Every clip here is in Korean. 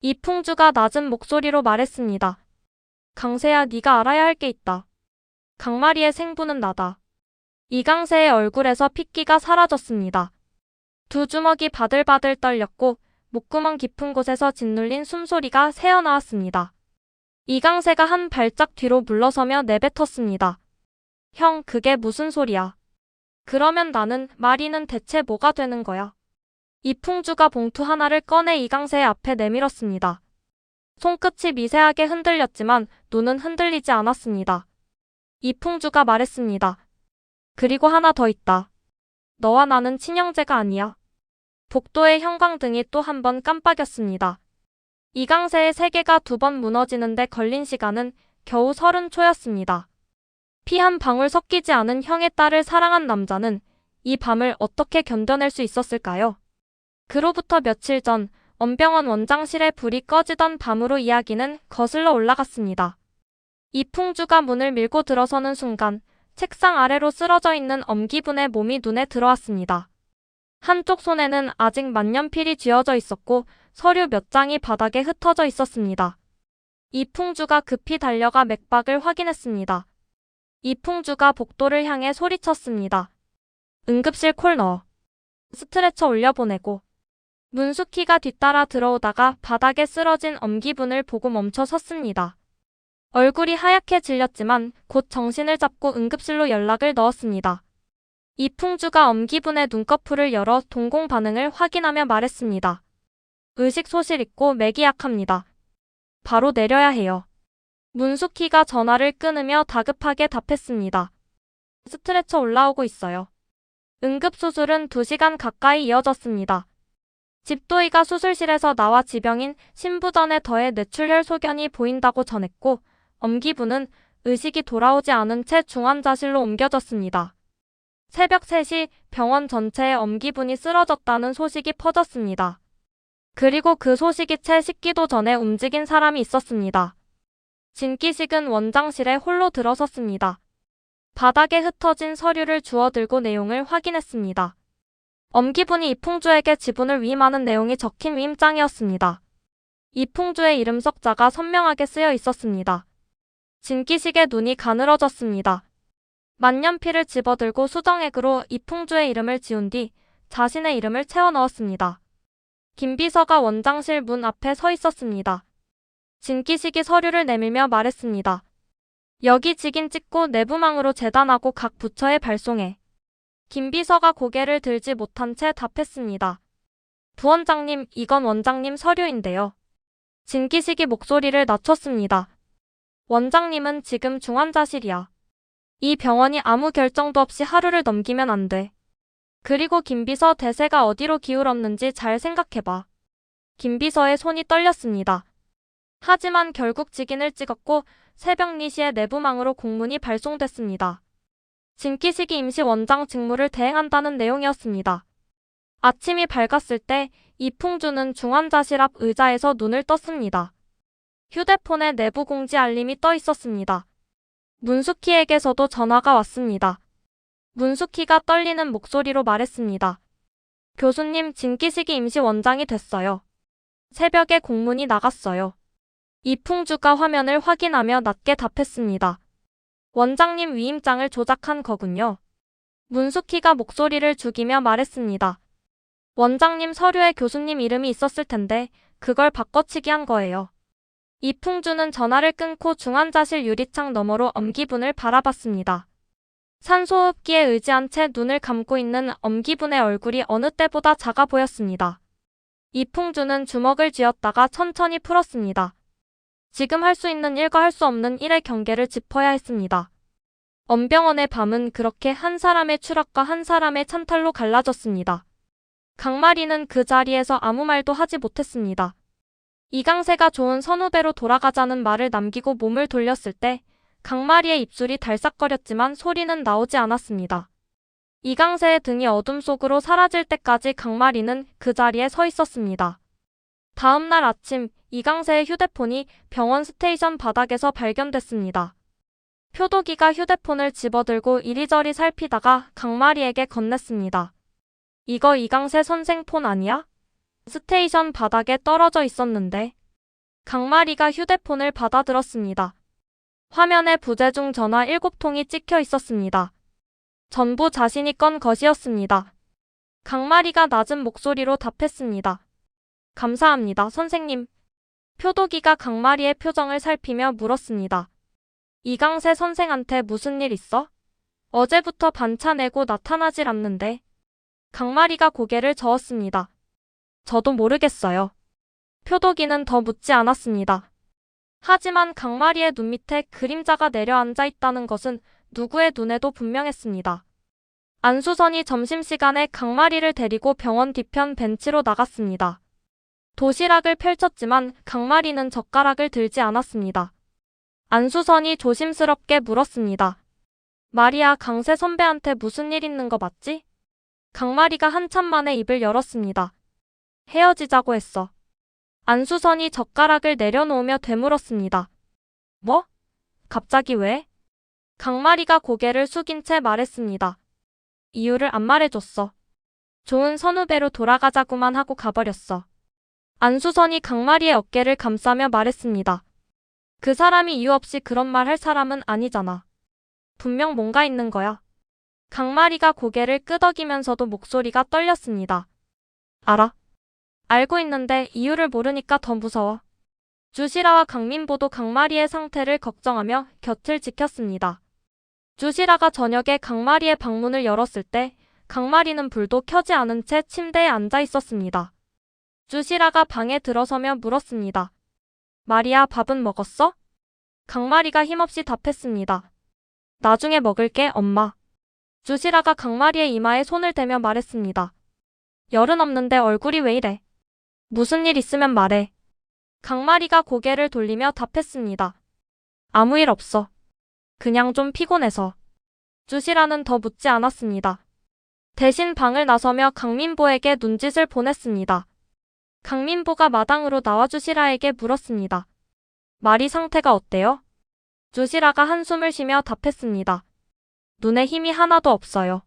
이풍주가 낮은 목소리로 말했습니다. 강세야, 네가 알아야 할 게 있다. 강마리의 생부는 나다. 이강세의 얼굴에서 핏기가 사라졌습니다. 두 주먹이 바들바들 떨렸고 목구멍 깊은 곳에서 짓눌린 숨소리가 새어나왔습니다. 이강세가 한 발짝 뒤로 물러서며 내뱉었습니다. 형, 그게 무슨 소리야? 그러면 나는, 마리는 대체 뭐가 되는 거야? 이풍주가 봉투 하나를 꺼내 이강세의 앞에 내밀었습니다. 손끝이 미세하게 흔들렸지만 눈은 흔들리지 않았습니다. 이풍주가 말했습니다. 그리고 하나 더 있다. 너와 나는 친형제가 아니야. 복도의 형광등이 또 한 번 깜빡였습니다. 이강세의 세계가 두 번 무너지는데 걸린 시간은 겨우 30초였습니다. 피 한 방울 섞이지 않은 형의 딸을 사랑한 남자는 이 밤을 어떻게 견뎌낼 수 있었을까요? 그로부터 며칠 전 엄병원 원장실에 불이 꺼지던 밤으로 이야기는 거슬러 올라갔습니다. 이풍주가 문을 밀고 들어서는 순간 책상 아래로 쓰러져 있는 엄기분의 몸이 눈에 들어왔습니다. 한쪽 손에는 아직 만년필이 쥐어져 있었고 서류 몇 장이 바닥에 흩어져 있었습니다. 이풍주가 급히 달려가 맥박을 확인했습니다. 이풍주가 복도를 향해 소리쳤습니다. 응급실 콜 넣어. 스트레처 올려보내고. 문숙희가 뒤따라 들어오다가 바닥에 쓰러진 엄기분을 보고 멈춰 섰습니다. 얼굴이 하얗게 질렸지만 곧 정신을 잡고 응급실로 연락을 넣었습니다. 이풍주가 엄기분의 눈꺼풀을 열어 동공 반응을 확인하며 말했습니다. 의식 소실 있고 맥이 약합니다. 바로 내려야 해요. 문숙희가 전화를 끊으며 다급하게 답했습니다. 스트레처 올라오고 있어요. 응급수술은 2시간 가까이 이어졌습니다. 집도이가 수술실에서 나와 지병인 신부전에 더해 뇌출혈 소견이 보인다고 전했고 엄기분은 의식이 돌아오지 않은 채 중환자실로 옮겨졌습니다. 새벽 3시 병원 전체에 엄기분이 쓰러졌다는 소식이 퍼졌습니다. 그리고 그 소식이 채 식기도 전에 움직인 사람이 있었습니다. 진기식은 원장실에 홀로 들어섰습니다. 바닥에 흩어진 서류를 주워들고 내용을 확인했습니다. 엄기분이 이풍주에게 지분을 위임하는 내용이 적힌 위임장이었습니다. 이풍주의 이름 석자가 선명하게 쓰여 있었습니다. 진기식의 눈이 가늘어졌습니다. 만년필을 집어들고 수정액으로 이풍주의 이름을 지운 뒤 자신의 이름을 채워 넣었습니다. 김비서가 원장실 문 앞에 서 있었습니다. 진기식이 서류를 내밀며 말했습니다. 여기 직인 찍고 내부망으로 재단하고 각 부처에 발송해. 김비서가 고개를 들지 못한 채 답했습니다. 부원장님, 이건 원장님 서류인데요. 진기식이 목소리를 낮췄습니다. 원장님은 지금 중환자실이야. 이 병원이 아무 결정도 없이 하루를 넘기면 안 돼. 그리고 김비서 대세가 어디로 기울었는지 잘 생각해봐. 김비서의 손이 떨렸습니다. 하지만 결국 직인을 찍었고 새벽 4시에 내부망으로 공문이 발송됐습니다. 진기식이 임시 원장 직무를 대행한다는 내용이었습니다. 아침이 밝았을 때 이풍주는 중환자실 앞 의자에서 눈을 떴습니다. 휴대폰에 내부 공지 알림이 떠 있었습니다. 문숙희에게서도 전화가 왔습니다. 문숙희가 떨리는 목소리로 말했습니다. 교수님, 진기식이 임시 원장이 됐어요. 새벽에 공문이 나갔어요. 이풍주가 화면을 확인하며 낮게 답했습니다. 원장님 위임장을 조작한 거군요. 문숙희가 목소리를 죽이며 말했습니다. 원장님 서류에 교수님 이름이 있었을 텐데 그걸 바꿔치기 한 거예요. 이풍주는 전화를 끊고 중환자실 유리창 너머로 엄기분을 바라봤습니다. 산소호흡기에 의지한 채 눈을 감고 있는 엄기분의 얼굴이 어느 때보다 작아 보였습니다. 이풍주는 주먹을 쥐었다가 천천히 풀었습니다. 지금 할 수 있는 일과 할 수 없는 일의 경계를 짚어야 했습니다. 엄병원의 밤은 그렇게 한 사람의 추락과 한 사람의 찬탈로 갈라졌습니다. 강마리는 그 자리에서 아무 말도 하지 못했습니다. 이강세가 좋은 선후배로 돌아가자는 말을 남기고 몸을 돌렸을 때 강마리의 입술이 달싹거렸지만 소리는 나오지 않았습니다. 이강세의 등이 어둠 속으로 사라질 때까지 강마리는 그 자리에 서 있었습니다. 다음 날 아침 이강세의 휴대폰이 병원 스테이션 바닥에서 발견됐습니다. 표도기가 휴대폰을 집어들고 이리저리 살피다가 강마리에게 건넸습니다. 이거 이강세 선생 폰 아니야? 스테이션 바닥에 떨어져 있었는데. 강마리가 휴대폰을 받아들었습니다. 화면에 부재중 전화 7통이 찍혀 있었습니다. 전부 자신이 건 것이었습니다. 강마리가 낮은 목소리로 답했습니다. 감사합니다, 선생님. 표도기가 강마리의 표정을 살피며 물었습니다. 이강세 선생한테 무슨 일 있어? 어제부터 반차 내고 나타나질 않는데. 강마리가 고개를 저었습니다. 저도 모르겠어요. 표도기는 더 묻지 않았습니다. 하지만 강마리의 눈 밑에 그림자가 내려앉아 있다는 것은 누구의 눈에도 분명했습니다. 안수선이 점심시간에 강마리를 데리고 병원 뒤편 벤치로 나갔습니다. 도시락을 펼쳤지만 강마리는 젓가락을 들지 않았습니다. 안수선이 조심스럽게 물었습니다. 마리아, 강세 선배한테 무슨 일 있는 거 맞지? 강마리가 한참 만에 입을 열었습니다. 헤어지자고 했어. 안수선이 젓가락을 내려놓으며 되물었습니다. 뭐? 갑자기 왜? 강마리가 고개를 숙인 채 말했습니다. 이유를 안 말해줬어. 좋은 선후배로 돌아가자구만 하고 가버렸어. 안수선이 강마리의 어깨를 감싸며 말했습니다. 그 사람이 이유 없이 그런 말 할 사람은 아니잖아. 분명 뭔가 있는 거야. 강마리가 고개를 끄덕이면서도 목소리가 떨렸습니다. 알아. 알고 있는데 이유를 모르니까 더 무서워. 주시라와 강민보도 강마리의 상태를 걱정하며 곁을 지켰습니다. 주시라가 저녁에 강마리의 방문을 열었을 때 강마리는 불도 켜지 않은 채 침대에 앉아 있었습니다. 주시라가 방에 들어서며 물었습니다. 마리아, 밥은 먹었어? 강마리가 힘없이 답했습니다. 나중에 먹을게, 엄마. 주시라가 강마리의 이마에 손을 대며 말했습니다. 열은 없는데 얼굴이 왜 이래? 무슨 일 있으면 말해. 강마리가 고개를 돌리며 답했습니다. 아무 일 없어. 그냥 좀 피곤해서. 주시라는 더 묻지 않았습니다. 대신 방을 나서며 강민보에게 눈짓을 보냈습니다. 강민보가 마당으로 나와 주시라에게 물었습니다. 마리 상태가 어때요? 주시라가 한숨을 쉬며 답했습니다. 눈에 힘이 하나도 없어요.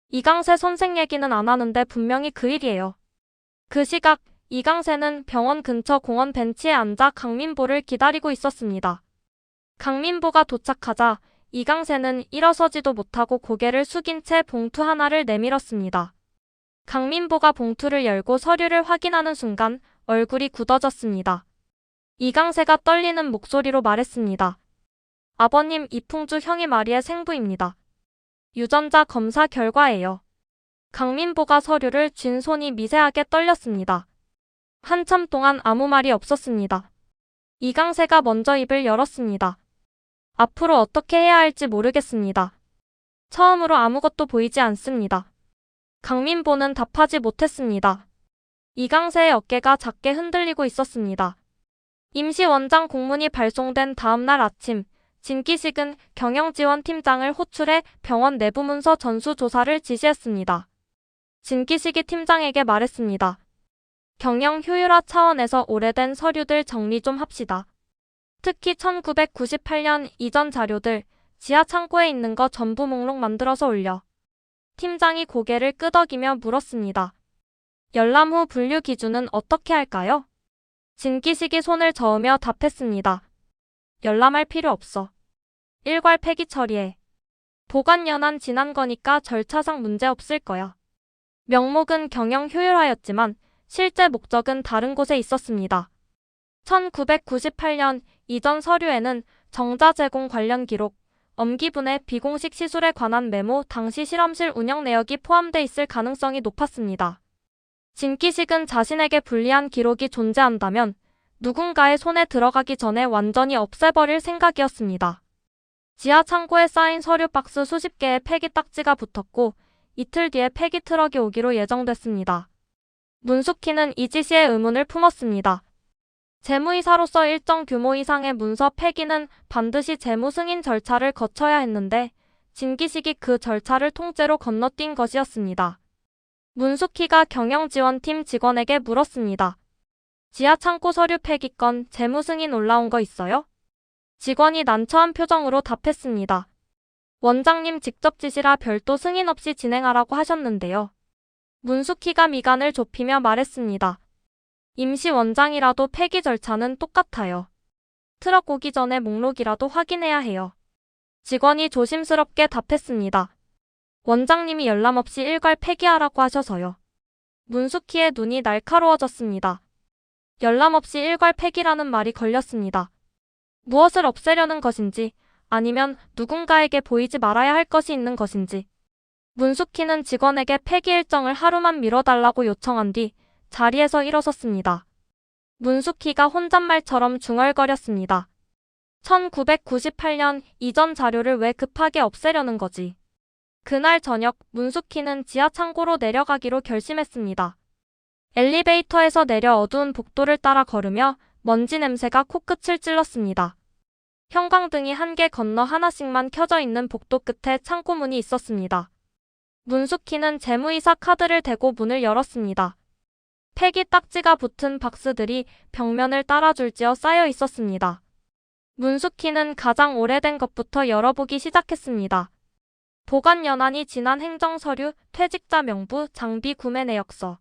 이강세 선생 얘기는 안 하는데 분명히 그 일이에요. 그 시각 이강세는 병원 근처 공원 벤치에 앉아 강민보를 기다리고 있었습니다. 강민보가 도착하자 이강세는 일어서지도 못하고 고개를 숙인 채 봉투 하나를 내밀었습니다. 강민보가 봉투를 열고 서류를 확인하는 순간 얼굴이 굳어졌습니다. 이강세가 떨리는 목소리로 말했습니다. 아버님, 이풍주 형이 마리의 생부입니다. 유전자 검사 결과예요. 강민보가 서류를 쥔 손이 미세하게 떨렸습니다. 한참 동안 아무 말이 없었습니다. 이강세가 먼저 입을 열었습니다. 앞으로 어떻게 해야 할지 모르겠습니다. 처음으로 아무것도 보이지 않습니다. 강민보는 답하지 못했습니다. 이강세의 어깨가 작게 흔들리고 있었습니다. 임시원장 공문이 발송된 다음 날 아침, 진기식은 경영지원팀장을 호출해 병원 내부 문서 전수조사를 지시했습니다. 진기식이 팀장에게 말했습니다. 경영 효율화 차원에서 오래된 서류들 정리 좀 합시다. 특히 1998년 이전 자료들, 지하 창고에 있는 거 전부 목록 만들어서 올려. 팀장이 고개를 끄덕이며 물었습니다. 열람 후 분류 기준은 어떻게 할까요? 진기식이 손을 저으며 답했습니다. 열람할 필요 없어. 일괄 폐기 처리해. 보관연한 지난 거니까 절차상 문제 없을 거야. 명목은 경영 효율화였지만 실제 목적은 다른 곳에 있었습니다. 1998년 이전 서류에는 정자 제공 관련 기록, 엄기분해 비공식 시술에 관한 메모, 당시 실험실 운영 내역이 포함돼 있을 가능성이 높았습니다. 진기식은 자신에게 불리한 기록이 존재한다면 누군가의 손에 들어가기 전에 완전히 없애버릴 생각이었습니다. 지하 창고에 쌓인 서류 박스 수십 개의 폐기 딱지가 붙었고 이틀 뒤에 폐기 트럭이 오기로 예정됐습니다. 문숙희는 이 지시에 의문을 품었습니다. 재무이사로서 일정 규모 이상의 문서 폐기는 반드시 재무 승인 절차를 거쳐야 했는데 진기식이 그 절차를 통째로 건너뛴 것이었습니다. 문숙희가 경영지원팀 직원에게 물었습니다. 지하 창고 서류 폐기건 재무 승인 올라온 거 있어요? 직원이 난처한 표정으로 답했습니다. 원장님 직접 지시라 별도 승인 없이 진행하라고 하셨는데요. 문숙희가 미간을 좁히며 말했습니다. 임시원장이라도 폐기 절차는 똑같아요. 트럭 오기 전에 목록이라도 확인해야 해요. 직원이 조심스럽게 답했습니다. 원장님이 열람없이 일괄 폐기하라고 하셔서요. 문숙희의 눈이 날카로워졌습니다. 열람없이 일괄 폐기라는 말이 걸렸습니다. 무엇을 없애려는 것인지, 아니면 누군가에게 보이지 말아야 할 것이 있는 것인지. 문숙희는 직원에게 폐기 일정을 하루만 미뤄달라고 요청한 뒤 자리에서 일어섰습니다. 문숙희가 혼잣말처럼 중얼거렸습니다. 1998년 이전 자료를 왜 급하게 없애려는 거지? 그날 저녁 문숙희는 지하 창고로 내려가기로 결심했습니다. 엘리베이터에서 내려 어두운 복도를 따라 걸으며 먼지 냄새가 코끝을 찔렀습니다. 형광등이 한 개 건너 하나씩만 켜져 있는 복도 끝에 창고 문이 있었습니다. 문숙희는 재무이사 카드를 대고 문을 열었습니다. 폐기 딱지가 붙은 박스들이 벽면을 따라 줄지어 쌓여 있었습니다. 문숙희는 가장 오래된 것부터 열어보기 시작했습니다. 보관 연한이 지난 행정서류, 퇴직자 명부, 장비 구매 내역서.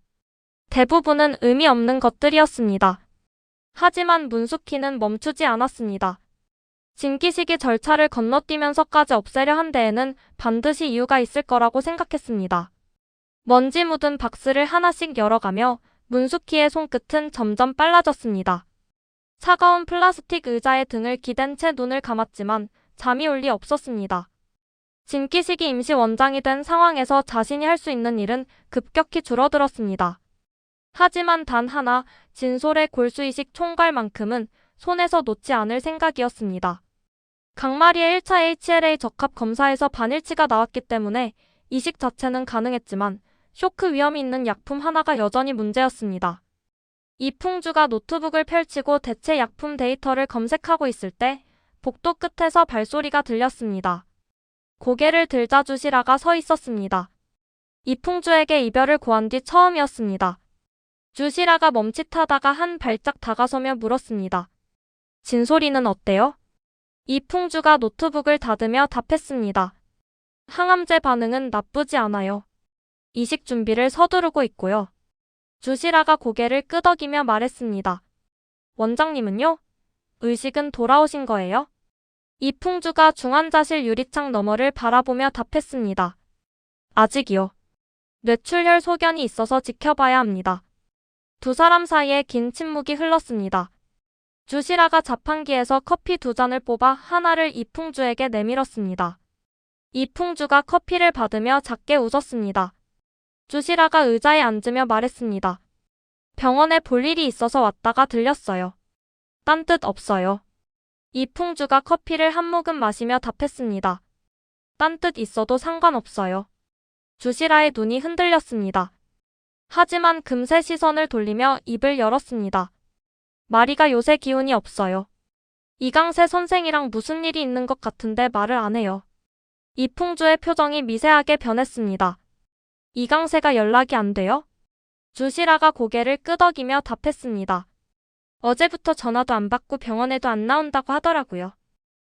대부분은 의미 없는 것들이었습니다. 하지만 문숙희는 멈추지 않았습니다. 징기시기 절차를 건너뛰면서까지 없애려 한 데에는 반드시 이유가 있을 거라고 생각했습니다. 먼지 묻은 박스를 하나씩 열어가며 문숙희의 손끝은 점점 빨라졌습니다. 차가운 플라스틱 의자에 등을 기댄 채 눈을 감았지만 잠이 올 리 없었습니다. 진기식이 임시원장이 된 상황에서 자신이 할 수 있는 일은 급격히 줄어들었습니다. 하지만 단 하나, 진솔의 골수이식 총괄만큼은 손에서 놓지 않을 생각이었습니다. 강마리의 1차 HLA 적합 검사에서 반일치가 나왔기 때문에 이식 자체는 가능했지만 쇼크 위험이 있는 약품 하나가 여전히 문제였습니다. 이풍주가 노트북을 펼치고 대체 약품 데이터를 검색하고 있을 때 복도 끝에서 발소리가 들렸습니다. 고개를 들자 주시라가 서 있었습니다. 이풍주에게 이별을 고한 뒤 처음이었습니다. 주시라가 멈칫하다가 한 발짝 다가서며 물었습니다. 진솔이는 어때요? 이풍주가 노트북을 닫으며 답했습니다. 항암제 반응은 나쁘지 않아요. 이식 준비를 서두르고 있고요. 주시라가 고개를 끄덕이며 말했습니다. 원장님은요? 의식은 돌아오신 거예요? 이풍주가 중환자실 유리창 너머를 바라보며 답했습니다. 아직이요. 뇌출혈 소견이 있어서 지켜봐야 합니다. 두 사람 사이에 긴 침묵이 흘렀습니다. 주시라가 자판기에서 커피 2잔을 뽑아 하나를 이풍주에게 내밀었습니다. 이풍주가 커피를 받으며 작게 웃었습니다. 주시라가 의자에 앉으며 말했습니다. 병원에 볼 일이 있어서 왔다가 들렸어요. 딴 뜻 없어요. 이풍주가 커피를 한 모금 마시며 답했습니다. 딴 뜻 있어도 상관없어요. 주시라의 눈이 흔들렸습니다. 하지만 금세 시선을 돌리며 입을 열었습니다. 마리가 요새 기운이 없어요. 이강세 선생이랑 무슨 일이 있는 것 같은데 말을 안 해요. 이풍주의 표정이 미세하게 변했습니다. 이강세가 연락이 안 돼요? 주시라가 고개를 끄덕이며 답했습니다. 어제부터 전화도 안 받고 병원에도 안 나온다고 하더라고요.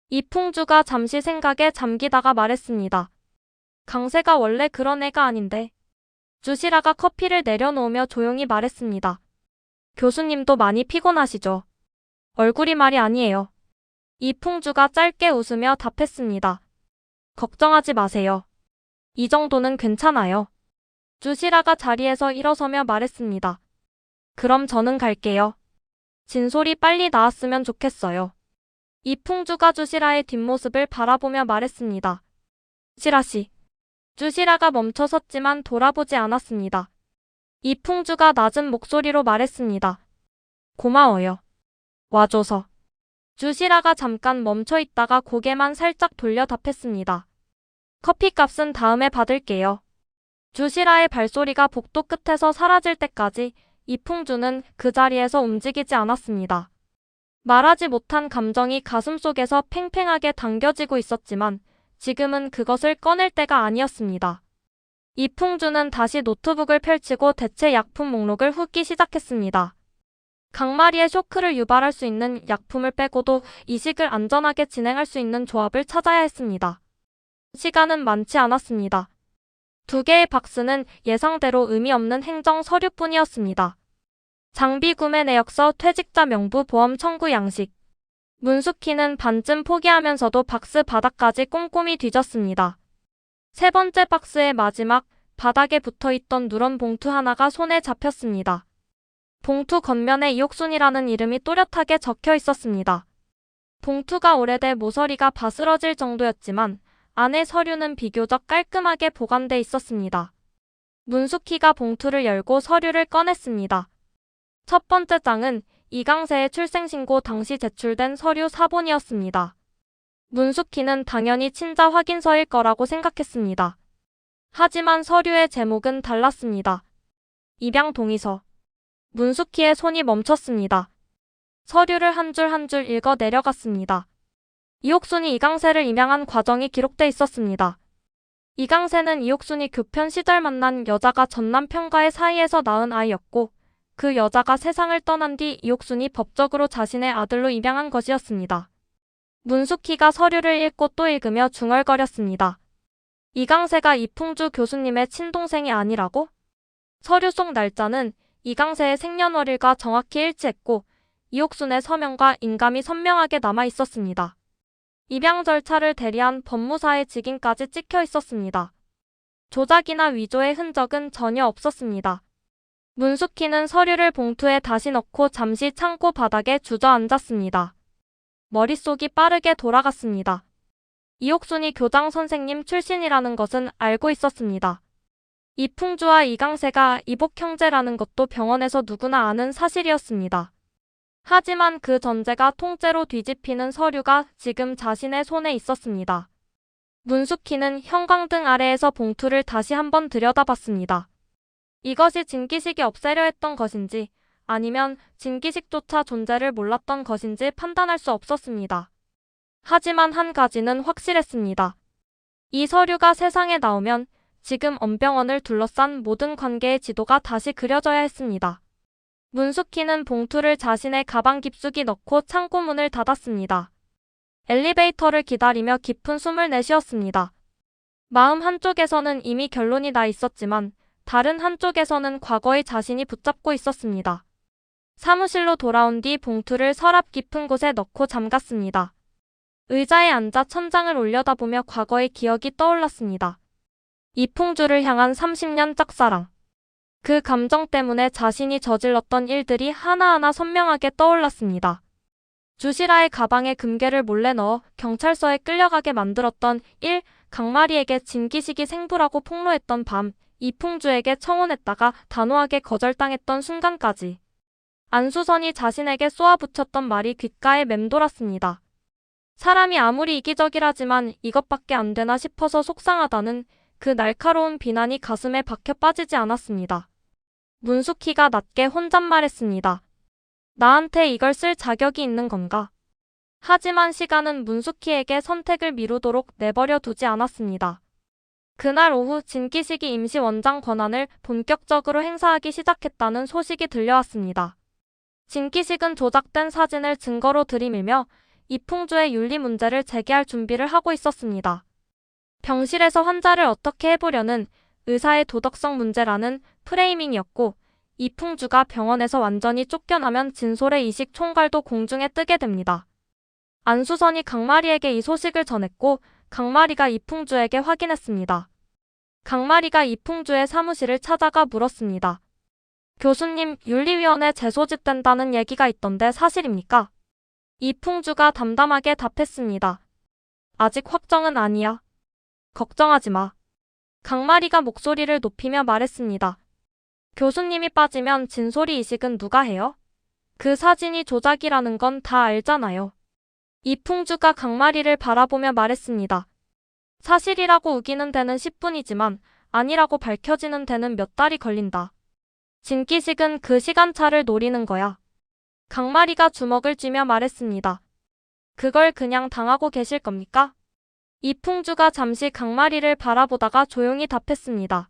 이풍주가 잠시 생각에 잠기다가 말했습니다. 강세가 원래 그런 애가 아닌데. 주시라가 커피를 내려놓으며 조용히 말했습니다. 교수님도 많이 피곤하시죠? 얼굴이 말이 아니에요. 이풍주가 짧게 웃으며 답했습니다. 걱정하지 마세요. 이 정도는 괜찮아요. 주시라가 자리에서 일어서며 말했습니다. 그럼 저는 갈게요. 진솔이 빨리 나았으면 좋겠어요. 이풍주가 주시라의 뒷모습을 바라보며 말했습니다. 주시라씨. 주시라가 멈춰섰지만 돌아보지 않았습니다. 이풍주가 낮은 목소리로 말했습니다. 고마워요. 와줘서. 주시라가 잠깐 멈춰 있다가 고개만 살짝 돌려 답했습니다. 커피값은 다음에 받을게요. 주시라의 발소리가 복도 끝에서 사라질 때까지 이풍주는 그 자리에서 움직이지 않았습니다. 말하지 못한 감정이 가슴속에서 팽팽하게 당겨지고 있었지만 지금은 그것을 꺼낼 때가 아니었습니다. 이풍주는 다시 노트북을 펼치고 대체 약품 목록을 훑기 시작했습니다. 강마리의 쇼크를 유발할 수 있는 약품을 빼고도 이식을 안전하게 진행할 수 있는 조합을 찾아야 했습니다. 시간은 많지 않았습니다. 2개의 박스는 예상대로 의미 없는 행정 서류뿐이었습니다. 장비 구매 내역서, 퇴직자 명부, 보험 청구 양식. 문숙희는 반쯤 포기하면서도 박스 바닥까지 꼼꼼히 뒤졌습니다. 세 번째 박스의 마지막, 바닥에 붙어있던 누런 봉투 하나가 손에 잡혔습니다. 봉투 겉면에 이옥순이라는 이름이 또렷하게 적혀 있었습니다. 봉투가 오래돼 모서리가 바스러질 정도였지만 안에 서류는 비교적 깔끔하게 보관돼 있었습니다. 문숙희가 봉투를 열고 서류를 꺼냈습니다. 첫 번째 장은 이강세의 출생신고 당시 제출된 서류 사본이었습니다. 문숙희는 당연히 친자 확인서일 거라고 생각했습니다. 하지만 서류의 제목은 달랐습니다. 입양 동의서. 문숙희의 손이 멈췄습니다. 서류를 한 줄 한 줄 읽어 내려갔습니다. 이옥순이 이강세를 입양한 과정이 기록돼 있었습니다. 이강세는 이옥순이 교편 시절 만난 여자가 전 남편과의 사이에서 낳은 아이였고 그 여자가 세상을 떠난 뒤 이옥순이 법적으로 자신의 아들로 입양한 것이었습니다. 문숙희가 서류를 읽고 또 읽으며 중얼거렸습니다. 이강세가 이풍주 교수님의 친동생이 아니라고? 서류 속 날짜는 이강세의 생년월일과 정확히 일치했고 이옥순의 서명과 인감이 선명하게 남아 있었습니다. 입양 절차를 대리한 법무사의 직인까지 찍혀 있었습니다. 조작이나 위조의 흔적은 전혀 없었습니다. 문숙희는 서류를 봉투에 다시 넣고 잠시 창고 바닥에 주저앉았습니다. 머릿속이 빠르게 돌아갔습니다. 이옥순이 교장 선생님 출신이라는 것은 알고 있었습니다. 이풍주와 이강세가 이복 형제라는 것도 병원에서 누구나 아는 사실이었습니다. 하지만 그 전제가 통째로 뒤집히는 서류가 지금 자신의 손에 있었습니다. 문숙희는 형광등 아래에서 봉투를 다시 한번 들여다봤습니다. 이것이 진기식이 없애려 했던 것인지 아니면 진기식조차 존재를 몰랐던 것인지 판단할 수 없었습니다. 하지만 한 가지는 확실했습니다. 이 서류가 세상에 나오면 지금 엄병원을 둘러싼 모든 관계의 지도가 다시 그려져야 했습니다. 문숙희는 봉투를 자신의 가방 깊숙이 넣고 창고문을 닫았습니다. 엘리베이터를 기다리며 깊은 숨을 내쉬었습니다. 마음 한쪽에서는 이미 결론이 나 있었지만 다른 한쪽에서는 과거의 자신이 붙잡고 있었습니다. 사무실로 돌아온 뒤 봉투를 서랍 깊은 곳에 넣고 잠갔습니다. 의자에 앉아 천장을 올려다보며 과거의 기억이 떠올랐습니다. 이풍주를 향한 30년 짝사랑. 그 감정 때문에 자신이 저질렀던 일들이 하나하나 선명하게 떠올랐습니다. 주시라의 가방에 금괴를 몰래 넣어 경찰서에 끌려가게 만들었던 일, 강마리에게 진기식이 생부라고 폭로했던 밤, 이풍주에게 청혼했다가 단호하게 거절당했던 순간까지. 안수선이 자신에게 쏘아붙였던 말이 귓가에 맴돌았습니다. 사람이 아무리 이기적이라지만 이것밖에 안 되나 싶어서 속상하다는 그 날카로운 비난이 가슴에 박혀 빠지지 않았습니다. 문숙희가 낮게 혼잣말했습니다. 나한테 이걸 쓸 자격이 있는 건가? 하지만 시간은 문숙희에게 선택을 미루도록 내버려 두지 않았습니다. 그날 오후 진기식이 임시 원장 권한을 본격적으로 행사하기 시작했다는 소식이 들려왔습니다. 진기식은 조작된 사진을 증거로 들이밀며 이풍주의 윤리 문제를 제기할 준비를 하고 있었습니다. 병실에서 환자를 어떻게 해보려는 의사의 도덕성 문제라는 프레이밍이었고 이풍주가 병원에서 완전히 쫓겨나면 진솔의 이식 총괄도 공중에 뜨게 됩니다. 안수선이 강마리에게 이 소식을 전했고 강마리가 이풍주에게 확인했습니다. 강마리가 이풍주의 사무실을 찾아가 물었습니다. 교수님, 윤리위원회 재소집된다는 얘기가 있던데 사실입니까? 이풍주가 담담하게 답했습니다. 아직 확정은 아니야. 걱정하지 마. 강마리가 목소리를 높이며 말했습니다. 교수님이 빠지면 진솔이 이식은 누가 해요? 그 사진이 조작이라는 건 다 알잖아요. 이풍주가 강마리를 바라보며 말했습니다. 사실이라고 우기는 데는 10분이지만 아니라고 밝혀지는 데는 몇 달이 걸린다. 진기식은 그 시간차를 노리는 거야. 강마리가 주먹을 쥐며 말했습니다. 그걸 그냥 당하고 계실 겁니까? 이풍주가 잠시 강마리를 바라보다가 조용히 답했습니다.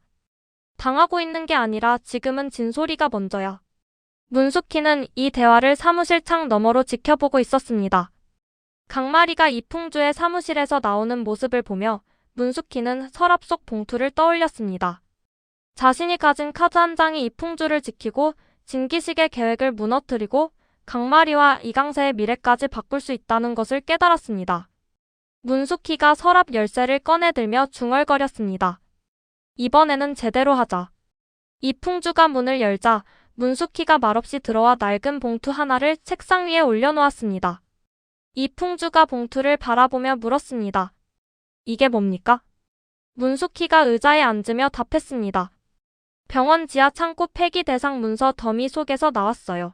당하고 있는 게 아니라 지금은 진솔이가 먼저야. 문숙희는 이 대화를 사무실 창 너머로 지켜보고 있었습니다. 강마리가 이풍주의 사무실에서 나오는 모습을 보며 문숙희는 서랍 속 봉투를 떠올렸습니다. 자신이 가진 카드 한 장이 이풍주를 지키고 진기식의 계획을 무너뜨리고 강마리와 이강세의 미래까지 바꿀 수 있다는 것을 깨달았습니다. 문숙희가 서랍 열쇠를 꺼내들며 중얼거렸습니다. 이번에는 제대로 하자. 이풍주가 문을 열자 문숙희가 말없이 들어와 낡은 봉투 하나를 책상 위에 올려놓았습니다. 이풍주가 봉투를 바라보며 물었습니다. 이게 뭡니까? 문숙희가 의자에 앉으며 답했습니다. 병원 지하 창고 폐기 대상 문서 더미 속에서 나왔어요.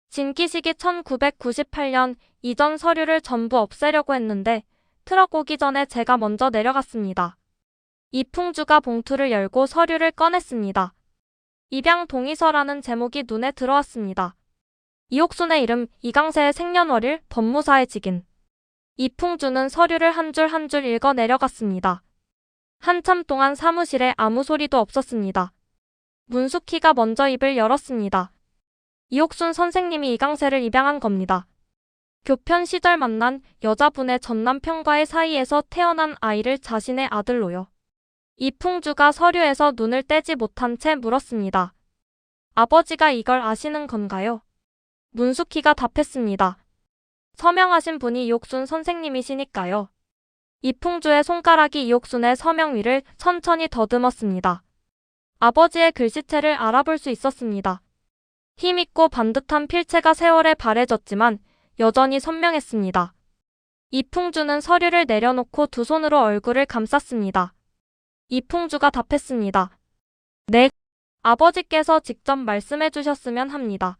진기식이 1998년 이전 서류를 전부 없애려고 했는데 트럭 오기 전에 제가 먼저 내려갔습니다. 이풍주가 봉투를 열고 서류를 꺼냈습니다. 입양 동의서라는 제목이 눈에 들어왔습니다. 이옥순의 이름, 이강세의 생년월일, 법무사의 직인. 이풍주는 서류를 한 줄 한 줄 읽어 내려갔습니다. 한참 동안 사무실에 아무 소리도 없었습니다. 문숙희가 먼저 입을 열었습니다. 이옥순 선생님이 이강세를 입양한 겁니다. 교편 시절 만난 여자분의 전남편과의 사이에서 태어난 아이를 자신의 아들로요. 이풍주가 서류에서 눈을 떼지 못한 채 물었습니다. 아버지가 이걸 아시는 건가요? 문숙희가 답했습니다. 서명하신 분이 이옥순 선생님이시니까요. 이풍주의 손가락이 이옥순의 서명 위를 천천히 더듬었습니다. 아버지의 글씨체를 알아볼 수 있었습니다. 힘있고 반듯한 필체가 세월에 바래졌지만 여전히 선명했습니다. 이풍주는 서류를 내려놓고 두 손으로 얼굴을 감쌌습니다. 이풍주가 답했습니다. 네, 아버지께서 직접 말씀해 주셨으면 합니다.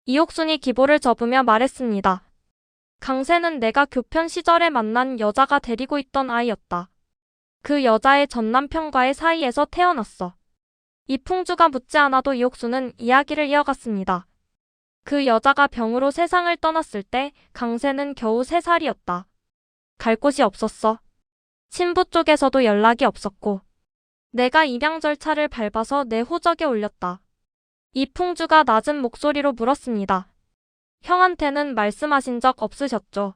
이옥순이 기보를 접으며 말했습니다. 강세는 내가 교편 시절에 만난 여자가 데리고 있던 아이였다. 그 여자의 전남편과의 사이에서 태어났어. 이풍주가 묻지 않아도 이옥순은 이야기를 이어갔습니다. 그 여자가 병으로 세상을 떠났을 때 강세는 겨우 3살이었다. 갈 곳이 없었어. 친부 쪽에서도 연락이 없었고 내가 입양 절차를 밟아서 내 호적에 올렸다. 이풍주가 낮은 목소리로 물었습니다. 형한테는 말씀하신 적 없으셨죠?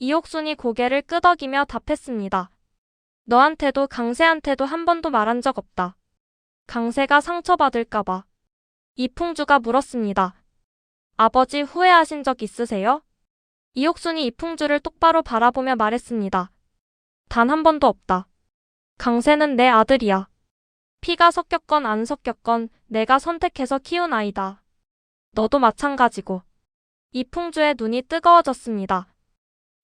이옥순이 고개를 끄덕이며 답했습니다. 너한테도 강세한테도 한 번도 말한 적 없다. 강세가 상처받을까봐. 이풍주가 물었습니다. 아버지 후회하신 적 있으세요? 이옥순이 이풍주를 똑바로 바라보며 말했습니다. 단 한 번도 없다. 강세는 내 아들이야. 피가 섞였건 안 섞였건 내가 선택해서 키운 아이다. 너도 마찬가지고. 이풍주의 눈이 뜨거워졌습니다.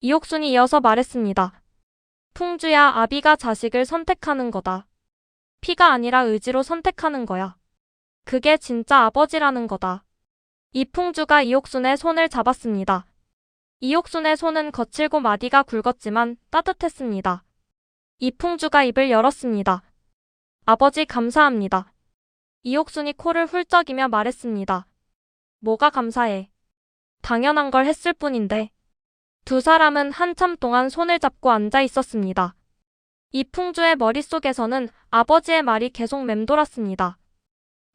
이옥순이 이어서 말했습니다. 풍주야, 아비가 자식을 선택하는 거다. 피가 아니라 의지로 선택하는 거야. 그게 진짜 아버지라는 거다. 이풍주가 이옥순의 손을 잡았습니다. 이옥순의 손은 거칠고 마디가 굵었지만 따뜻했습니다. 이풍주가 입을 열었습니다. 아버지 감사합니다. 이옥순이 코를 훌쩍이며 말했습니다. 뭐가 감사해. 당연한 걸 했을 뿐인데. 두 사람은 한참 동안 손을 잡고 앉아 있었습니다. 이풍주의 머릿속에서는 아버지의 말이 계속 맴돌았습니다.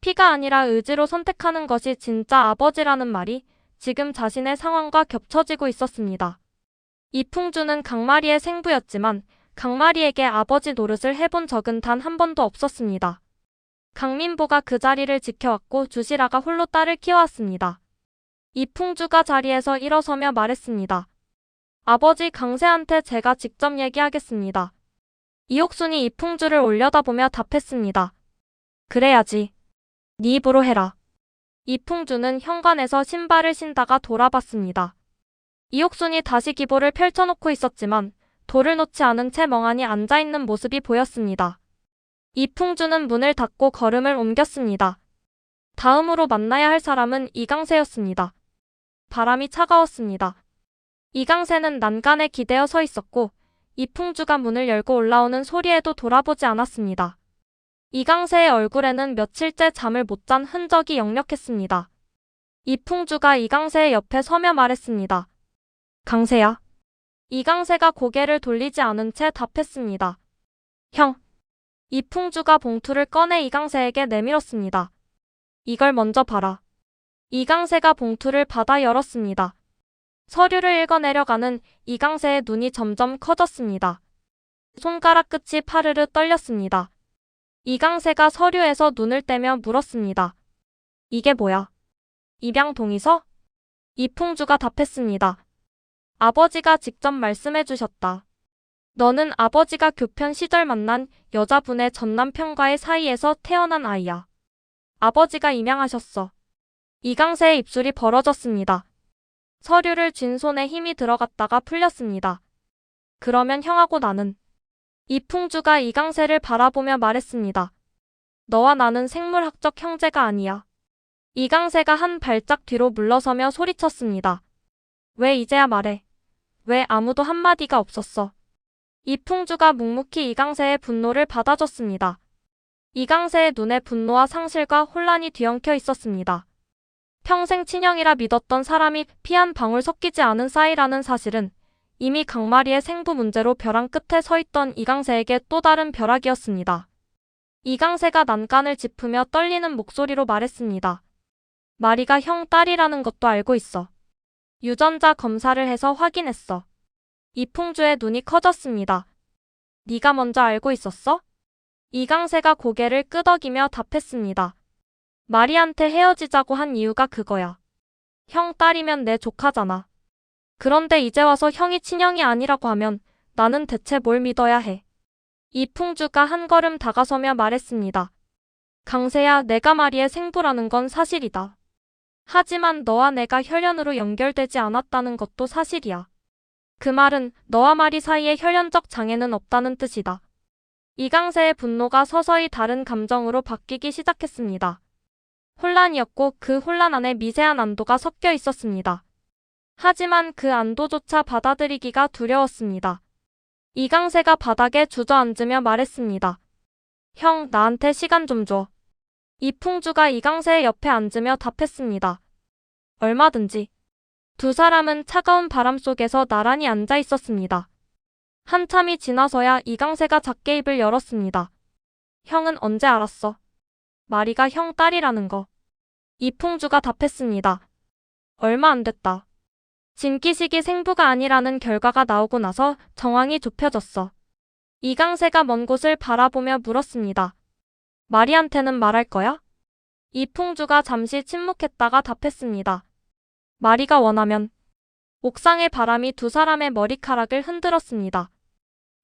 피가 아니라 의지로 선택하는 것이 진짜 아버지라는 말이 지금 자신의 상황과 겹쳐지고 있었습니다. 이풍주는 강마리의 생부였지만 강마리에게 아버지 노릇을 해본 적은 단 한 번도 없었습니다. 강민보가 그 자리를 지켜왔고 주시라가 홀로 딸을 키워왔습니다. 이풍주가 자리에서 일어서며 말했습니다. 아버지 강세한테 제가 직접 얘기하겠습니다. 이옥순이 이풍주를 올려다보며 답했습니다. 그래야지. 네 입으로 해라. 이풍주는 현관에서 신발을 신다가 돌아봤습니다. 이옥순이 다시 기보를 펼쳐놓고 있었지만 돌을 놓지 않은 채 멍하니 앉아있는 모습이 보였습니다. 이풍주는 문을 닫고 걸음을 옮겼습니다. 다음으로 만나야 할 사람은 이강세였습니다. 바람이 차가웠습니다. 이강세는 난간에 기대어 서 있었고 이풍주가 문을 열고 올라오는 소리에도 돌아보지 않았습니다. 이강세의 얼굴에는 며칠째 잠을 못 잔 흔적이 역력했습니다. 이풍주가 이강세의 옆에 서며 말했습니다. 강세야. 이강세가 고개를 돌리지 않은 채 답했습니다. 형. 이풍주가 봉투를 꺼내 이강세에게 내밀었습니다. 이걸 먼저 봐라. 이강세가 봉투를 받아 열었습니다. 서류를 읽어내려가는 이강세의 눈이 점점 커졌습니다. 손가락 끝이 파르르 떨렸습니다. 이강세가 서류에서 눈을 떼며 물었습니다. 이게 뭐야? 입양 동의서? 이풍주가 답했습니다. 아버지가 직접 말씀해 주셨다. 너는 아버지가 교편 시절 만난 여자분의 전남편과의 사이에서 태어난 아이야. 아버지가 입양하셨어. 이강세의 입술이 벌어졌습니다. 서류를 쥔 손에 힘이 들어갔다가 풀렸습니다. 그러면 형하고 나는? 이풍주가 이강세를 바라보며 말했습니다. 너와 나는 생물학적 형제가 아니야. 이강세가 한 발짝 뒤로 물러서며 소리쳤습니다. 왜 이제야 말해? 왜 아무도 한마디가 없었어? 이풍주가 묵묵히 이강세의 분노를 받아줬습니다. 이강세의 눈에 분노와 상실과 혼란이 뒤엉켜 있었습니다. 평생 친형이라 믿었던 사람이 피 한 방울 섞이지 않은 사이라는 사실은 이미 강마리의 생부 문제로 벼랑 끝에 서 있던 이강세에게 또 다른 벼락이었습니다. 이강세가 난간을 짚으며 떨리는 목소리로 말했습니다. 마리가 형 딸이라는 것도 알고 있어. 유전자 검사를 해서 확인했어. 이풍주의 눈이 커졌습니다. 네가 먼저 알고 있었어? 이강세가 고개를 끄덕이며 답했습니다. 마리한테 헤어지자고 한 이유가 그거야. 형 딸이면 내 조카잖아. 그런데 이제 와서 형이 친형이 아니라고 하면 나는 대체 뭘 믿어야 해? 이풍주가 한 걸음 다가서며 말했습니다. 강세야, 내가 마리의 생부라는 건 사실이다. 하지만 너와 내가 혈연으로 연결되지 않았다는 것도 사실이야. 그 말은 너와 마리 사이에 혈연적 장애는 없다는 뜻이다. 이강세의 분노가 서서히 다른 감정으로 바뀌기 시작했습니다. 혼란이었고 그 혼란 안에 미세한 안도가 섞여 있었습니다. 하지만 그 안도조차 받아들이기가 두려웠습니다. 이강세가 바닥에 주저앉으며 말했습니다. 형, 나한테 시간 좀 줘. 이풍주가 이강세의 옆에 앉으며 답했습니다. 얼마든지. 두 사람은 차가운 바람 속에서 나란히 앉아 있었습니다. 한참이 지나서야 이강세가 작게 입을 열었습니다. 형은 언제 알았어? 마리가 형 딸이라는 거. 이풍주가 답했습니다. 얼마 안 됐다. 진기식이 생부가 아니라는 결과가 나오고 나서 정황이 좁혀졌어. 이강세가 먼 곳을 바라보며 물었습니다. 마리한테는 말할 거야? 이풍주가 잠시 침묵했다가 답했습니다. 마리가 원하면. 옥상의 바람이 두 사람의 머리카락을 흔들었습니다.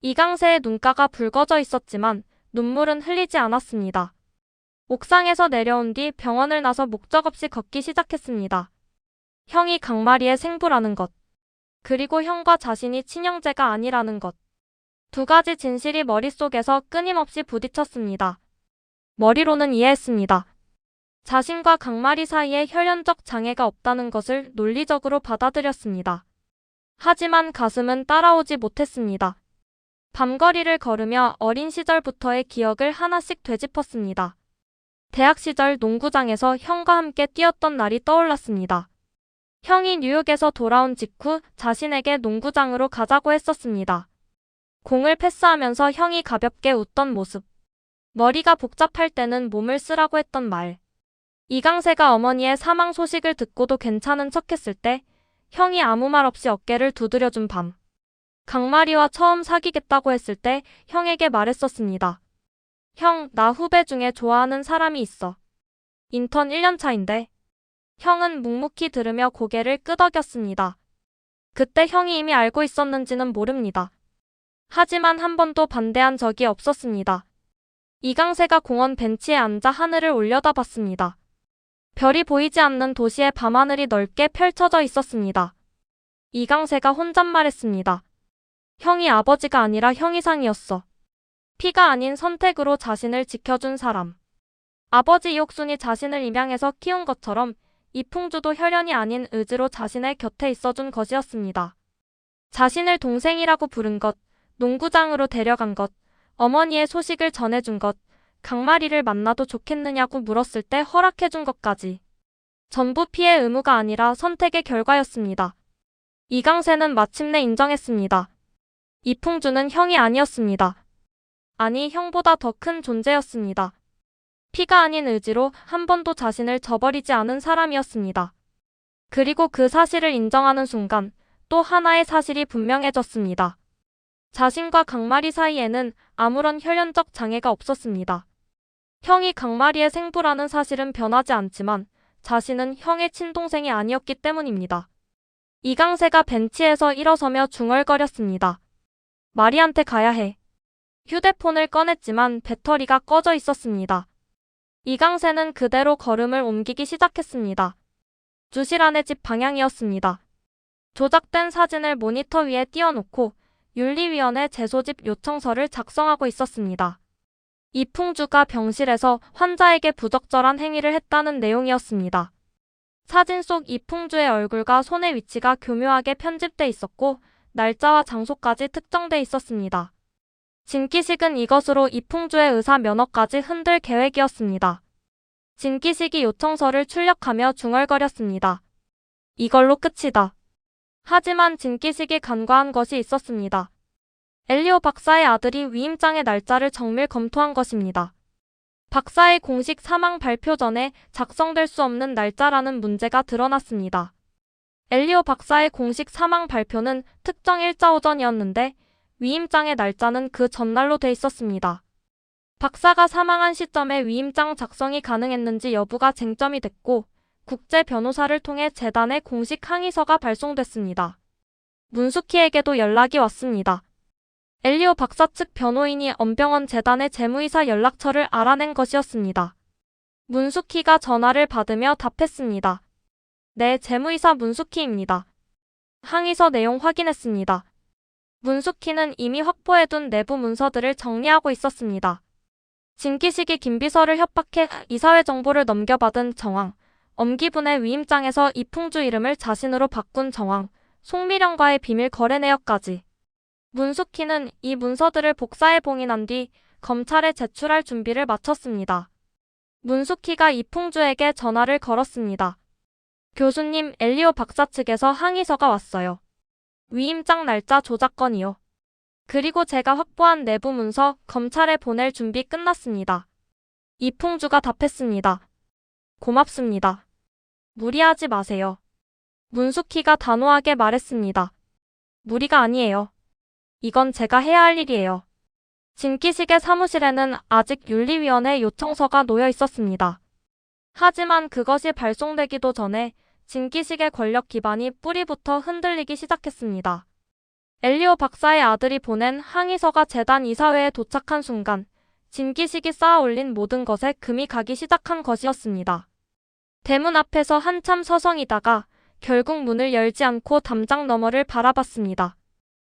이강세의 눈가가 붉어져 있었지만 눈물은 흘리지 않았습니다. 옥상에서 내려온 뒤 병원을 나서 목적 없이 걷기 시작했습니다. 형이 강마리의 생부라는 것, 그리고 형과 자신이 친형제가 아니라는 것. 두 가지 진실이 머릿속에서 끊임없이 부딪혔습니다. 머리로는 이해했습니다. 자신과 강마리 사이에 혈연적 장애가 없다는 것을 논리적으로 받아들였습니다. 하지만 가슴은 따라오지 못했습니다. 밤거리를 걸으며 어린 시절부터의 기억을 하나씩 되짚었습니다. 대학 시절 농구장에서 형과 함께 뛰었던 날이 떠올랐습니다. 형이 뉴욕에서 돌아온 직후 자신에게 농구장으로 가자고 했었습니다. 공을 패스하면서 형이 가볍게 웃던 모습. 머리가 복잡할 때는 몸을 쓰라고 했던 말. 이강세가 어머니의 사망 소식을 듣고도 괜찮은 척했을 때 형이 아무 말 없이 어깨를 두드려준 밤. 강마리와 처음 사귀겠다고 했을 때 형에게 말했었습니다. 형, 나 후배 중에 좋아하는 사람이 있어. 인턴 1년 차인데. 형은 묵묵히 들으며 고개를 끄덕였습니다. 그때 형이 이미 알고 있었는지는 모릅니다. 하지만 한 번도 반대한 적이 없었습니다. 이강세가 공원 벤치에 앉아 하늘을 올려다봤습니다. 별이 보이지 않는 도시의 밤하늘이 넓게 펼쳐져 있었습니다. 이강세가 혼잣말했습니다. 형이 아버지가 아니라 형이상이었어. 피가 아닌 선택으로 자신을 지켜준 사람. 아버지 이옥순이 자신을 입양해서 키운 것처럼 이풍주도 혈연이 아닌 의지로 자신의 곁에 있어준 것이었습니다. 자신을 동생이라고 부른 것, 농구장으로 데려간 것, 어머니의 소식을 전해준 것, 강마리를 만나도 좋겠느냐고 물었을 때 허락해준 것까지. 전부 피해 의무가 아니라 선택의 결과였습니다. 이강세는 마침내 인정했습니다. 이풍주는 형이 아니었습니다. 아니, 형보다 더 큰 존재였습니다. 피가 아닌 의지로 한 번도 자신을 저버리지 않은 사람이었습니다. 그리고 그 사실을 인정하는 순간 또 하나의 사실이 분명해졌습니다. 자신과 강마리 사이에는 아무런 혈연적 장애가 없었습니다. 형이 강마리의 생부라는 사실은 변하지 않지만 자신은 형의 친동생이 아니었기 때문입니다. 이강세가 벤치에서 일어서며 중얼거렸습니다. 마리한테 가야 해. 휴대폰을 꺼냈지만 배터리가 꺼져 있었습니다. 이강세는 그대로 걸음을 옮기기 시작했습니다. 주실 안의 집 방향이었습니다. 조작된 사진을 모니터 위에 띄워놓고 윤리위원회 재소집 요청서를 작성하고 있었습니다. 이풍주가 병실에서 환자에게 부적절한 행위를 했다는 내용이었습니다. 사진 속 이풍주의 얼굴과 손의 위치가 교묘하게 편집돼 있었고 날짜와 장소까지 특정돼 있었습니다. 진기식은 이것으로 이풍주의 의사 면허까지 흔들 계획이었습니다. 진기식이 요청서를 출력하며 중얼거렸습니다. 이걸로 끝이다. 하지만 진기식이 간과한 것이 있었습니다. 엘리오 박사의 아들이 위임장의 날짜를 정밀 검토한 것입니다. 박사의 공식 사망 발표 전에 작성될 수 없는 날짜라는 문제가 드러났습니다. 엘리오 박사의 공식 사망 발표는 특정 일자 오전이었는데 위임장의 날짜는 그 전날로 돼 있었습니다. 박사가 사망한 시점에 위임장 작성이 가능했는지 여부가 쟁점이 됐고 국제 변호사를 통해 재단에 공식 항의서가 발송됐습니다. 문숙희에게도 연락이 왔습니다. 엘리오 박사 측 변호인이 엄병원 재단의 재무이사 연락처를 알아낸 것이었습니다. 문숙희가 전화를 받으며 답했습니다. 네, 재무이사 문숙희입니다. 항의서 내용 확인했습니다. 문숙희는 이미 확보해둔 내부 문서들을 정리하고 있었습니다. 진기식이 김비서를 협박해 이사회 정보를 넘겨받은 정황, 엄기분의 위임장에서 이풍주 이름을 자신으로 바꾼 정황, 송미령과의 비밀 거래 내역까지. 문숙희는 이 문서들을 복사해 봉인한 뒤 검찰에 제출할 준비를 마쳤습니다. 문숙희가 이풍주에게 전화를 걸었습니다. 교수님, 엘리오 박사 측에서 항의서가 왔어요. 위임장 날짜 조작건이요. 그리고 제가 확보한 내부 문서 검찰에 보낼 준비 끝났습니다. 이풍주가 답했습니다. 고맙습니다. 무리하지 마세요. 문숙희가 단호하게 말했습니다. 무리가 아니에요. 이건 제가 해야 할 일이에요. 진기식의 사무실에는 아직 윤리위원회 요청서가 놓여 있었습니다. 하지만 그것이 발송되기도 전에 진기식의 권력 기반이 뿌리부터 흔들리기 시작했습니다. 엘리오 박사의 아들이 보낸 항의서가 재단 이사회에 도착한 순간 진기식이 쌓아 올린 모든 것에 금이 가기 시작한 것이었습니다. 대문 앞에서 한참 서성이다가 결국 문을 열지 않고 담장 너머를 바라봤습니다.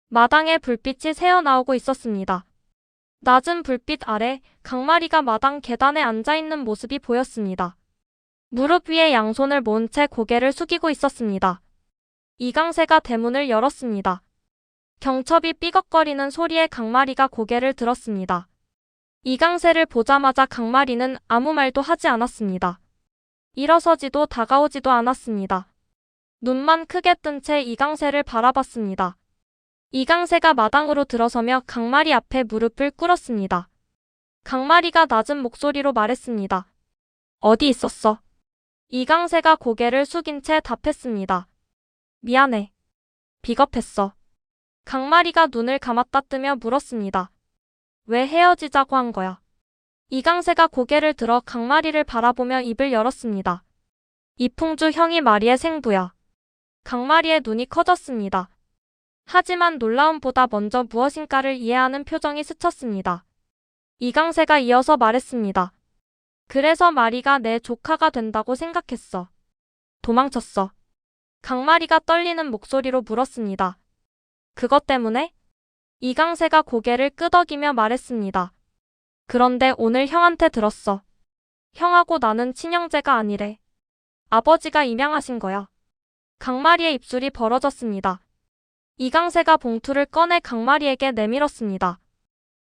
마당에 불빛이 새어나오고 있었습니다. 낮은 불빛 아래 강마리가 마당 계단에 앉아있는 모습이 보였습니다. 무릎 위에 양손을 모은 채 고개를 숙이고 있었습니다. 이강세가 대문을 열었습니다. 경첩이 삐걱거리는 소리에 강마리가 고개를 들었습니다. 이강세를 보자마자 강마리는 아무 말도 하지 않았습니다. 일어서지도 다가오지도 않았습니다. 눈만 크게 뜬 채 이강세를 바라봤습니다. 이강세가 마당으로 들어서며 강마리 앞에 무릎을 꿇었습니다. 강마리가 낮은 목소리로 말했습니다. 어디 있었어? 이강세가 고개를 숙인 채 답했습니다. 미안해. 비겁했어. 강마리가 눈을 감았다 뜨며 물었습니다. 왜 헤어지자고 한 거야? 이강세가 고개를 들어 강마리를 바라보며 입을 열었습니다. 이풍주 형이 마리의 생부야. 강마리의 눈이 커졌습니다. 하지만 놀라움보다 먼저 무엇인가를 이해하는 표정이 스쳤습니다. 이강세가 이어서 말했습니다. 그래서 마리가 내 조카가 된다고 생각했어. 도망쳤어. 강마리가 떨리는 목소리로 물었습니다. 그것 때문에? 이강세가 고개를 끄덕이며 말했습니다. 그런데 오늘 형한테 들었어. 형하고 나는 친형제가 아니래. 아버지가 입양하신 거야. 강마리의 입술이 벌어졌습니다. 이강세가 봉투를 꺼내 강마리에게 내밀었습니다.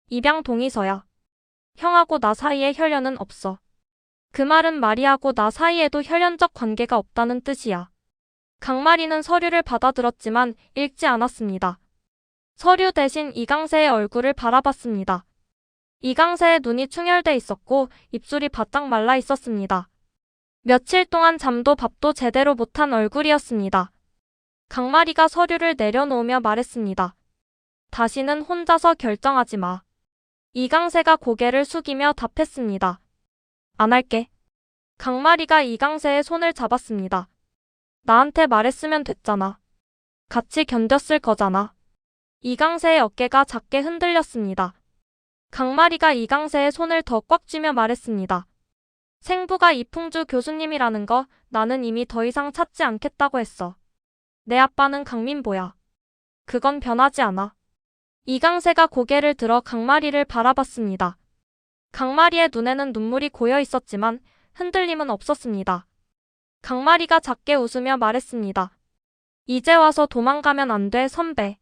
입양 동의서야. 형하고 나 사이에 혈연은 없어. 그 말은 마리하고 나 사이에도 혈연적 관계가 없다는 뜻이야. 강마리는 서류를 받아들었지만 읽지 않았습니다. 서류 대신 이강세의 얼굴을 바라봤습니다. 이강세의 눈이 충혈돼 있었고 입술이 바짝 말라 있었습니다. 며칠 동안 잠도 밥도 제대로 못한 얼굴이었습니다. 강마리가 서류를 내려놓으며 말했습니다. 다시는 혼자서 결정하지 마. 이강세가 고개를 숙이며 답했습니다. 안 할게. 강마리가 이강세의 손을 잡았습니다. 나한테 말했으면 됐잖아. 같이 견뎠을 거잖아. 이강세의 어깨가 작게 흔들렸습니다. 강마리가 이강세의 손을 더 꽉 쥐며 말했습니다. 생부가 이풍주 교수님이라는 거 나는 이미 더 이상 찾지 않겠다고 했어. 내 아빠는 강민보야. 그건 변하지 않아. 이강세가 고개를 들어 강마리를 바라봤습니다. 강마리의 눈에는 눈물이 고여 있었지만 흔들림은 없었습니다. 강마리가 작게 웃으며 말했습니다. 이제 와서 도망가면 안 돼, 선배.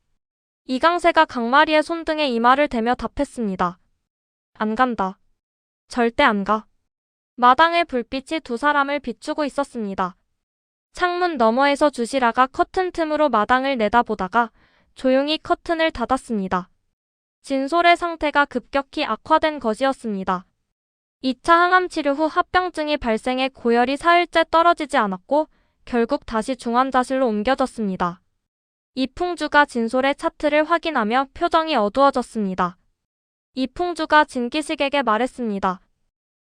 이강세가 강마리의 손등에 이마를 대며 답했습니다. 안 간다. 절대 안 가. 마당의 불빛이 두 사람을 비추고 있었습니다. 창문 너머에서 주시라가 커튼 틈으로 마당을 내다보다가 조용히 커튼을 닫았습니다. 진솔의 상태가 급격히 악화된 것이었습니다. 2차 항암 치료 후 합병증이 발생해 고열이 4일째 떨어지지 않았고 결국 다시 중환자실로 옮겨졌습니다. 이풍주가 진솔의 차트를 확인하며 표정이 어두워졌습니다. 이풍주가 진기식에게 말했습니다.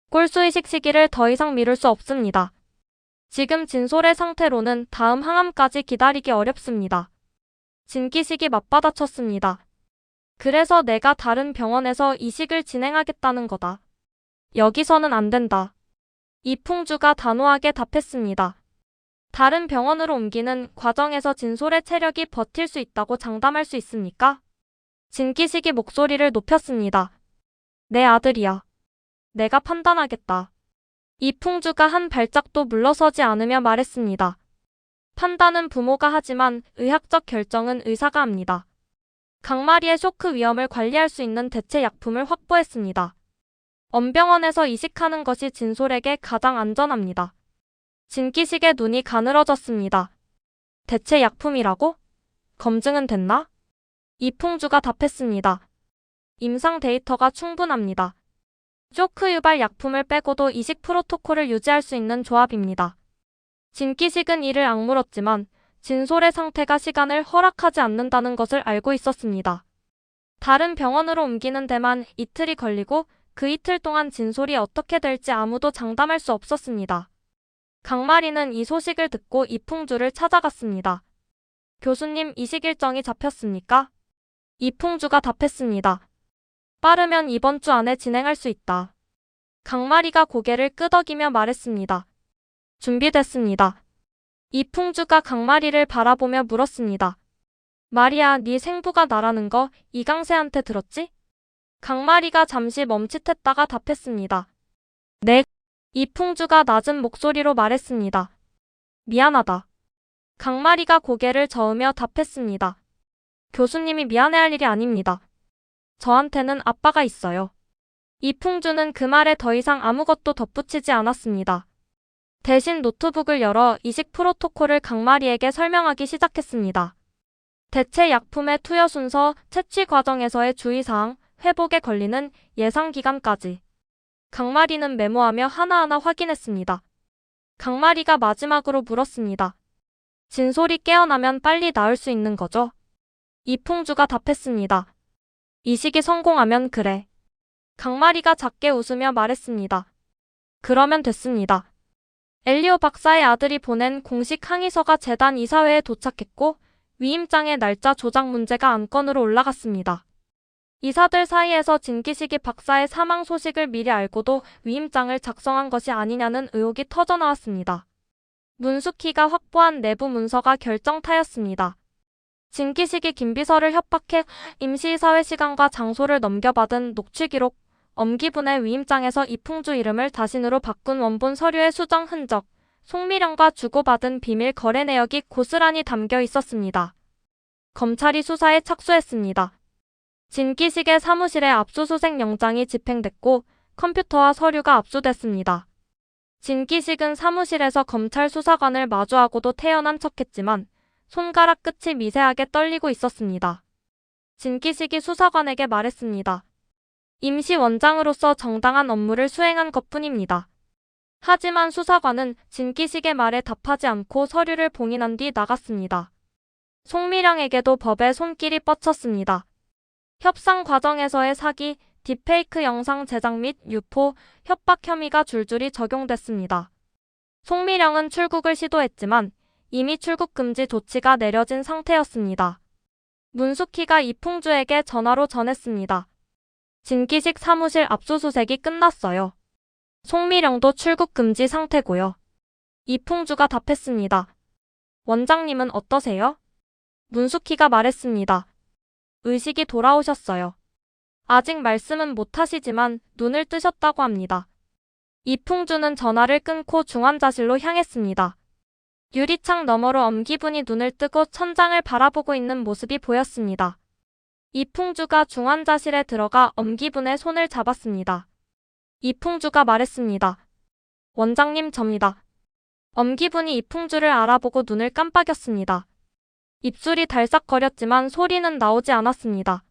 꼴수이식 시기를 더 이상 미룰 수 없습니다. 지금 진솔의 상태로는 다음 항암까지 기다리기 어렵습니다. 진기식이 맞받아쳤습니다. 그래서 내가 다른 병원에서 이식을 진행하겠다는 거다. 여기서는 안 된다. 이풍주가 단호하게 답했습니다. 다른 병원으로 옮기는 과정에서 진솔의 체력이 버틸 수 있다고 장담할 수 있습니까? 진기식이 목소리를 높였습니다. 내 아들이야. 내가 판단하겠다. 이풍주가 한 발짝도 물러서지 않으며 말했습니다. 판단은 부모가 하지만 의학적 결정은 의사가 합니다. 강마리의 쇼크 위험을 관리할 수 있는 대체 약품을 확보했습니다. 엄병원에서 이식하는 것이 진솔에게 가장 안전합니다. 진기식의 눈이 가늘어졌습니다. 대체 약품이라고? 검증은 됐나? 이풍주가 답했습니다. 임상 데이터가 충분합니다. 쇼크 유발 약품을 빼고도 이식 프로토콜을 유지할 수 있는 조합입니다. 진기식은 이를 악물었지만 진솔의 상태가 시간을 허락하지 않는다는 것을 알고 있었습니다. 다른 병원으로 옮기는 데만 이틀이 걸리고 그 이틀 동안 진솔이 어떻게 될지 아무도 장담할 수 없었습니다. 강마리는 이 소식을 듣고 이풍주를 찾아갔습니다. 교수님, 이식 일정이 잡혔습니까? 이풍주가 답했습니다. 빠르면 이번 주 안에 진행할 수 있다. 강마리가 고개를 끄덕이며 말했습니다. 준비됐습니다. 이풍주가 강마리를 바라보며 물었습니다. 마리야, 네 생부가 나라는 거 이강세한테 들었지? 강마리가 잠시 멈칫했다가 답했습니다. 네. 이풍주가 낮은 목소리로 말했습니다. 미안하다. 강마리가 고개를 저으며 답했습니다. 교수님이 미안해할 일이 아닙니다. 저한테는 아빠가 있어요. 이풍주는 그 말에 더 이상 아무것도 덧붙이지 않았습니다. 대신 노트북을 열어 이식 프로토콜을 강마리에게 설명하기 시작했습니다. 대체 약품의 투여 순서, 채취 과정에서의 주의사항, 회복에 걸리는 예상 기간까지. 강마리는 메모하며 하나하나 확인했습니다. 강마리가 마지막으로 물었습니다. 진솔이 깨어나면 빨리 나을 수 있는 거죠? 이풍주가 답했습니다. 이식이 성공하면 그래. 강마리가 작게 웃으며 말했습니다. 그러면 됐습니다. 엘리오 박사의 아들이 보낸 공식 항의서가 재단 이사회에 도착했고 위임장의 날짜 조작 문제가 안건으로 올라갔습니다. 이사들 사이에서 진기식이 박사의 사망 소식을 미리 알고도 위임장을 작성한 것이 아니냐는 의혹이 터져나왔습니다. 문숙희가 확보한 내부 문서가 결정타였습니다. 진기식이 김비서를 협박해 임시이사회 시간과 장소를 넘겨받은 녹취기록, 엄기분의 위임장에서 이풍주 이름을 자신으로 바꾼 원본 서류의 수정 흔적, 송미령과 주고받은 비밀 거래 내역이 고스란히 담겨 있었습니다. 검찰이 수사에 착수했습니다. 진기식의 사무실에 압수수색 영장이 집행됐고 컴퓨터와 서류가 압수됐습니다. 진기식은 사무실에서 검찰 수사관을 마주하고도 태연한 척했지만 손가락 끝이 미세하게 떨리고 있었습니다. 진기식이 수사관에게 말했습니다. 임시원장으로서 정당한 업무를 수행한 것뿐입니다. 하지만 수사관은 진기식의 말에 답하지 않고 서류를 봉인한 뒤 나갔습니다. 송미령에게도 법의 손길이 뻗쳤습니다. 협상 과정에서의 사기, 딥페이크 영상 제작 및 유포, 협박 혐의가 줄줄이 적용됐습니다. 송미령은 출국을 시도했지만 이미 출국 금지 조치가 내려진 상태였습니다. 문숙희가 이풍주에게 전화로 전했습니다. 진기식 사무실 압수수색이 끝났어요. 송미령도 출국 금지 상태고요. 이풍주가 답했습니다. 원장님은 어떠세요? 문숙희가 말했습니다. 의식이 돌아오셨어요. 아직 말씀은 못하시지만 눈을 뜨셨다고 합니다. 이풍주는 전화를 끊고 중환자실로 향했습니다. 유리창 너머로 엄기분이 눈을 뜨고 천장을 바라보고 있는 모습이 보였습니다. 이풍주가 중환자실에 들어가 엄기분의 손을 잡았습니다. 이풍주가 말했습니다. 원장님, 접니다. 엄기분이 이풍주를 알아보고 눈을 깜빡였습니다. 입술이 달싹거렸지만 소리는 나오지 않았습니다.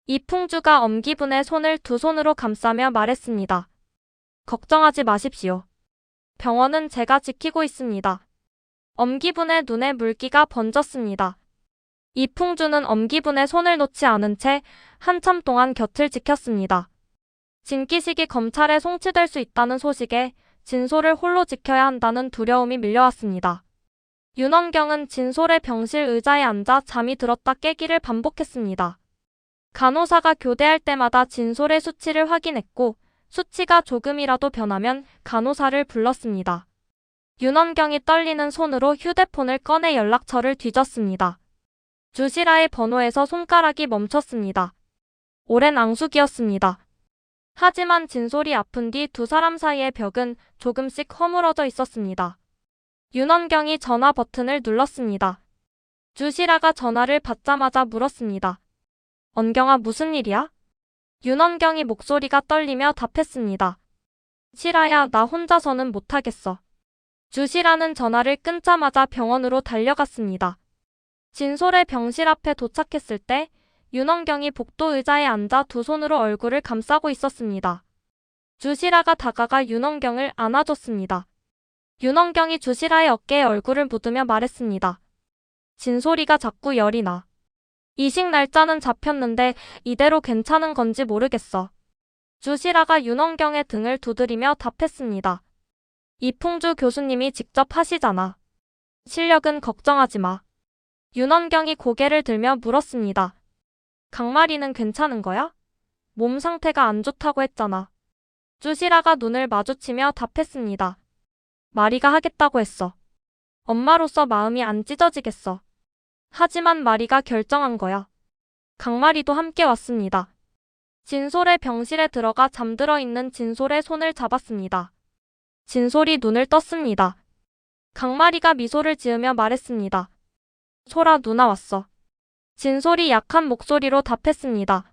이풍주가 엄기분의 손을 두 손으로 감싸며 말했습니다. 걱정하지 마십시오. 병원은 제가 지키고 있습니다. 엄기분의 눈에 물기가 번졌습니다. 이풍주는 엄기분의 손을 놓지 않은 채 한참 동안 곁을 지켰습니다. 진기식이 검찰에 송치될 수 있다는 소식에 진솔을 홀로 지켜야 한다는 두려움이 밀려왔습니다. 윤원경은 진솔의 병실 의자에 앉아 잠이 들었다 깨기를 반복했습니다. 간호사가 교대할 때마다 진솔의 수치를 확인했고 수치가 조금이라도 변하면 간호사를 불렀습니다. 윤원경이 떨리는 손으로 휴대폰을 꺼내 연락처를 뒤졌습니다. 주시라의 번호에서 손가락이 멈췄습니다. 오랜 앙숙이었습니다. 하지만 진솔이 아픈 뒤 두 사람 사이의 벽은 조금씩 허물어져 있었습니다. 윤원경이 전화 버튼을 눌렀습니다. 주시라가 전화를 받자마자 물었습니다. 언경아, 무슨 일이야? 윤원경이 목소리가 떨리며 답했습니다. 시라야, 나 혼자서는 못하겠어. 주시라는 전화를 끊자마자 병원으로 달려갔습니다. 진솔의 병실 앞에 도착했을 때 윤원경이 복도 의자에 앉아 두 손으로 얼굴을 감싸고 있었습니다. 주시라가 다가가 윤원경을 안아줬습니다. 윤원경이 주시라의 어깨에 얼굴을 묻으며 말했습니다. 진솔이가 자꾸 열이 나. 이식 날짜는 잡혔는데 이대로 괜찮은 건지 모르겠어. 주시라가 윤원경의 등을 두드리며 답했습니다. 이풍주 교수님이 직접 하시잖아. 실력은 걱정하지 마. 윤원경이 고개를 들며 물었습니다. 강마리는 괜찮은 거야? 몸 상태가 안 좋다고 했잖아. 주시라가 눈을 마주치며 답했습니다. 마리가 하겠다고 했어. 엄마로서 마음이 안 찢어지겠어. 하지만 마리가 결정한 거야. 강마리도 함께 왔습니다. 진솔의 병실에 들어가 잠들어 있는 진솔의 손을 잡았습니다. 진솔이 눈을 떴습니다. 강마리가 미소를 지으며 말했습니다. 소라, 누나 왔어. 진솔이 약한 목소리로 답했습니다.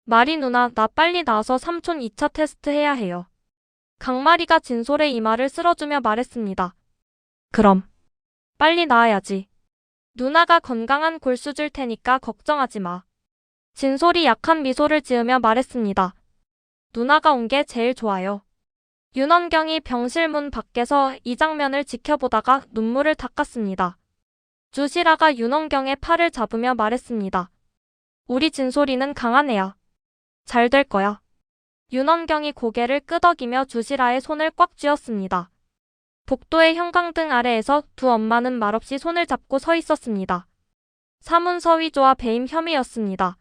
마리 누나, 나 빨리 나와서 삼촌 2차 테스트 해야 해요. 강마리가 진솔의 이마를 쓸어주며 말했습니다. 그럼 빨리 나와야지. 누나가 건강한 골수 줄 테니까 걱정하지 마. 진솔이 약한 미소를 지으며 말했습니다. 누나가 온 게 제일 좋아요. 윤원경이 병실 문 밖에서 이 장면을 지켜보다가 눈물을 닦았습니다. 주시라가 윤원경의 팔을 잡으며 말했습니다. 우리 진솔이는 강한 애야. 잘 될 거야. 윤원경이 고개를 끄덕이며 주시라의 손을 꽉 쥐었습니다. 복도의 형광등 아래에서 두 엄마는 말없이 손을 잡고 서 있었습니다. 사문서위조와 배임 혐의였습니다.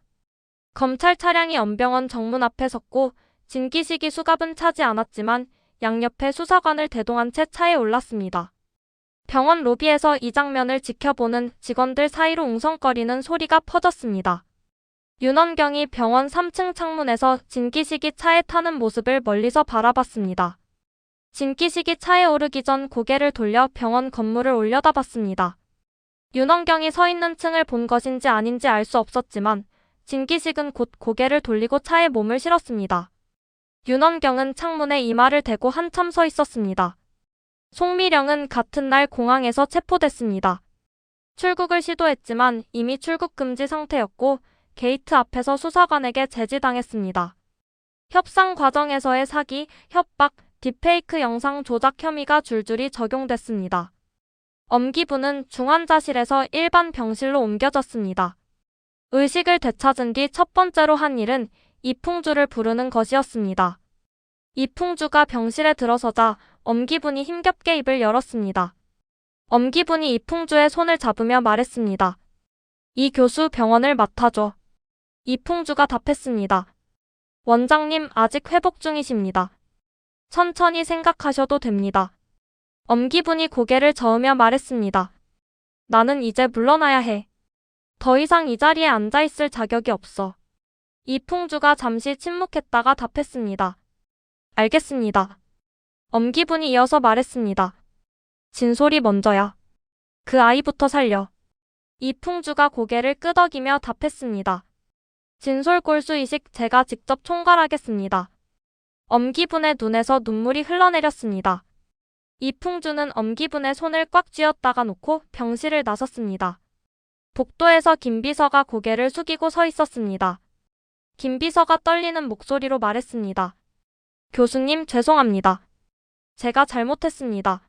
검찰 차량이 엄병원 정문 앞에 섰고 진기식이 수갑은 차지 않았지만 양옆에 수사관을 대동한 채 차에 올랐습니다. 병원 로비에서 이 장면을 지켜보는 직원들 사이로 웅성거리는 소리가 퍼졌습니다. 윤원경이 병원 3층 창문에서 진기식이 차에 타는 모습을 멀리서 바라봤습니다. 진기식이 차에 오르기 전 고개를 돌려 병원 건물을 올려다봤습니다. 윤원경이 서 있는 층을 본 것인지 아닌지 알 수 없었지만 진기식은 곧 고개를 돌리고 차에 몸을 실었습니다. 윤원경은 창문에 이마를 대고 한참 서 있었습니다. 송미령은 같은 날 공항에서 체포됐습니다. 출국을 시도했지만 이미 출국 금지 상태였고 게이트 앞에서 수사관에게 제지당했습니다. 협상 과정에서의 사기, 협박, 딥페이크 영상 조작 혐의가 줄줄이 적용됐습니다. 엄기부는 중환자실에서 일반 병실로 옮겨졌습니다. 의식을 되찾은 뒤 첫 번째로 한 일은 이풍주를 부르는 것이었습니다. 이풍주가 병실에 들어서자 엄기분이 힘겹게 입을 열었습니다. 엄기분이 이풍주의 손을 잡으며 말했습니다. 이 교수 병원을 맡아줘. 이풍주가 답했습니다. 원장님 아직 회복 중이십니다. 천천히 생각하셔도 됩니다. 엄기분이 고개를 저으며 말했습니다. 나는 이제 물러나야 해. 더 이상 이 자리에 앉아있을 자격이 없어. 이풍주가 잠시 침묵했다가 답했습니다. 알겠습니다. 엄기분이 이어서 말했습니다. 진솔이 먼저야. 그 아이부터 살려. 이풍주가 고개를 끄덕이며 답했습니다. 진솔 골수 이식 제가 직접 총괄하겠습니다. 엄기분의 눈에서 눈물이 흘러내렸습니다. 이풍주는 엄기분의 손을 꽉 쥐었다가 놓고 병실을 나섰습니다. 복도에서 김비서가 고개를 숙이고 서 있었습니다. 김비서가 떨리는 목소리로 말했습니다. 교수님 죄송합니다. 제가 잘못했습니다.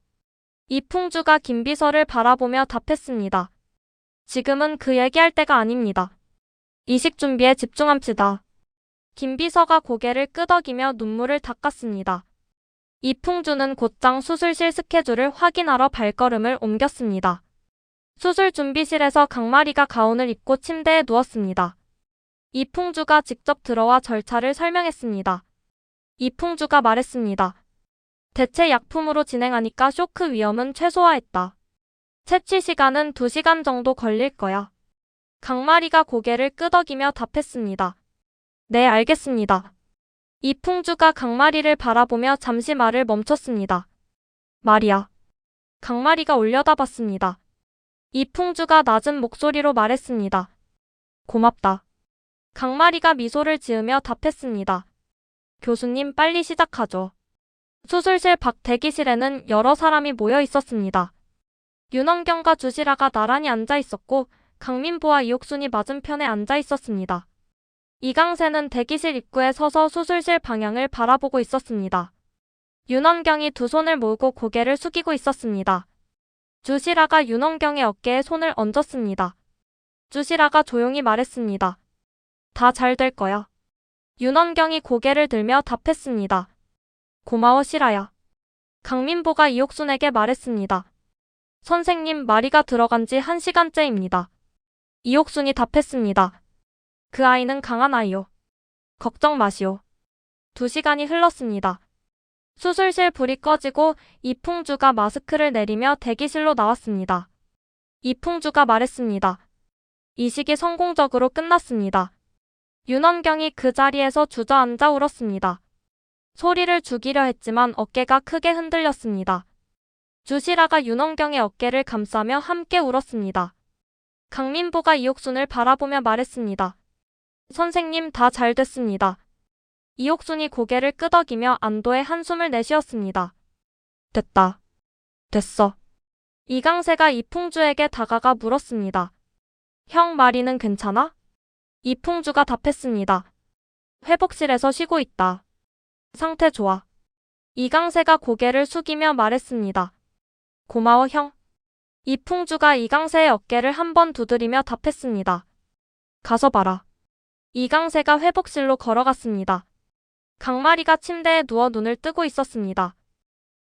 이풍주가 김비서를 바라보며 답했습니다. 지금은 그 얘기할 때가 아닙니다. 이식 준비에 집중합시다. 김비서가 고개를 끄덕이며 눈물을 닦았습니다. 이풍주는 곧장 수술실 스케줄을 확인하러 발걸음을 옮겼습니다. 수술 준비실에서 강마리가 가운을 입고 침대에 누웠습니다. 이풍주가 직접 들어와 절차를 설명했습니다. 이풍주가 말했습니다. 대체 약품으로 진행하니까 쇼크 위험은 최소화했다. 채취 시간은 2시간 정도 걸릴 거야. 강마리가 고개를 끄덕이며 답했습니다. 네, 알겠습니다. 이풍주가 강마리를 바라보며 잠시 말을 멈췄습니다. 마리야. 강마리가 올려다봤습니다. 이풍주가 낮은 목소리로 말했습니다. 고맙다. 강마리가 미소를 지으며 답했습니다. 교수님 빨리 시작하죠. 수술실 밖 대기실에는 여러 사람이 모여 있었습니다. 윤원경과 주시라가 나란히 앉아 있었고 강민보와 이옥순이 맞은편에 앉아 있었습니다. 이강세는 대기실 입구에 서서 수술실 방향을 바라보고 있었습니다. 윤원경이 두 손을 모으고 고개를 숙이고 있었습니다. 주시라가 윤원경의 어깨에 손을 얹었습니다. 주시라가 조용히 말했습니다. 다 잘 될 거야. 윤원경이 고개를 들며 답했습니다. 고마워 시라야. 강민보가 이옥순에게 말했습니다. 선생님 마리가 들어간 지 1시간째입니다. 이옥순이 답했습니다. 그 아이는 강한 아이요. 걱정 마시오. 2시간이 흘렀습니다. 수술실 불이 꺼지고 이풍주가 마스크를 내리며 대기실로 나왔습니다. 이풍주가 말했습니다. 이식이 성공적으로 끝났습니다. 윤원경이 그 자리에서 주저앉아 울었습니다. 소리를 죽이려 했지만 어깨가 크게 흔들렸습니다. 주시라가 윤원경의 어깨를 감싸며 함께 울었습니다. 강민보가 이옥순을 바라보며 말했습니다. 선생님 다 잘 됐습니다. 이옥순이 고개를 끄덕이며 안도의 한숨을 내쉬었습니다. 됐다. 됐어. 이강세가 이풍주에게 다가가 물었습니다. 형 마리는 괜찮아? 이풍주가 답했습니다. 회복실에서 쉬고 있다. 상태 좋아. 이강세가 고개를 숙이며 말했습니다. 고마워 형. 이풍주가 이강세의 어깨를 한번 두드리며 답했습니다. 가서 봐라. 이강세가 회복실로 걸어갔습니다. 강마리가 침대에 누워 눈을 뜨고 있었습니다.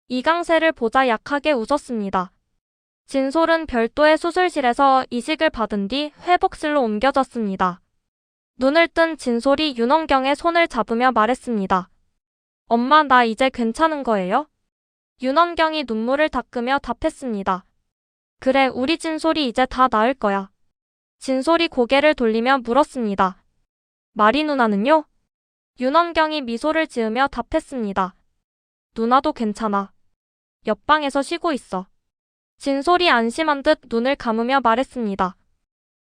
이강세를 보자 약하게 웃었습니다. 진솔은 별도의 수술실에서 이식을 받은 뒤 회복실로 옮겨졌습니다. 눈을 뜬 진솔이 윤원경의 손을 잡으며 말했습니다. 엄마 나 이제 괜찮은 거예요? 윤원경이 눈물을 닦으며 답했습니다. 그래 우리 진솔이 이제 다 나을 거야. 진솔이 고개를 돌리며 물었습니다. 마리 누나는요? 윤원경이 미소를 지으며 답했습니다. 누나도 괜찮아. 옆방에서 쉬고 있어. 진솔이 안심한 듯 눈을 감으며 말했습니다.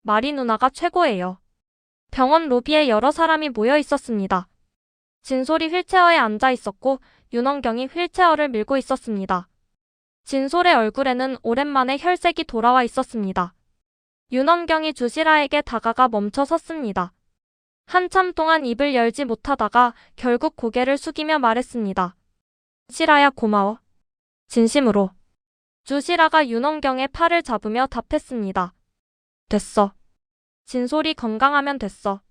마리 누나가 최고예요. 병원 로비에 여러 사람이 모여 있었습니다. 진솔이 휠체어에 앉아 있었고 윤원경이 휠체어를 밀고 있었습니다. 진솔의 얼굴에는 오랜만에 혈색이 돌아와 있었습니다. 윤원경이 주시라에게 다가가 멈춰 섰습니다. 한참 동안 입을 열지 못하다가 결국 고개를 숙이며 말했습니다. 시라야 고마워. 진심으로. 주시라가 윤원경의 팔을 잡으며 답했습니다. 됐어. 진솔이 건강하면 됐어.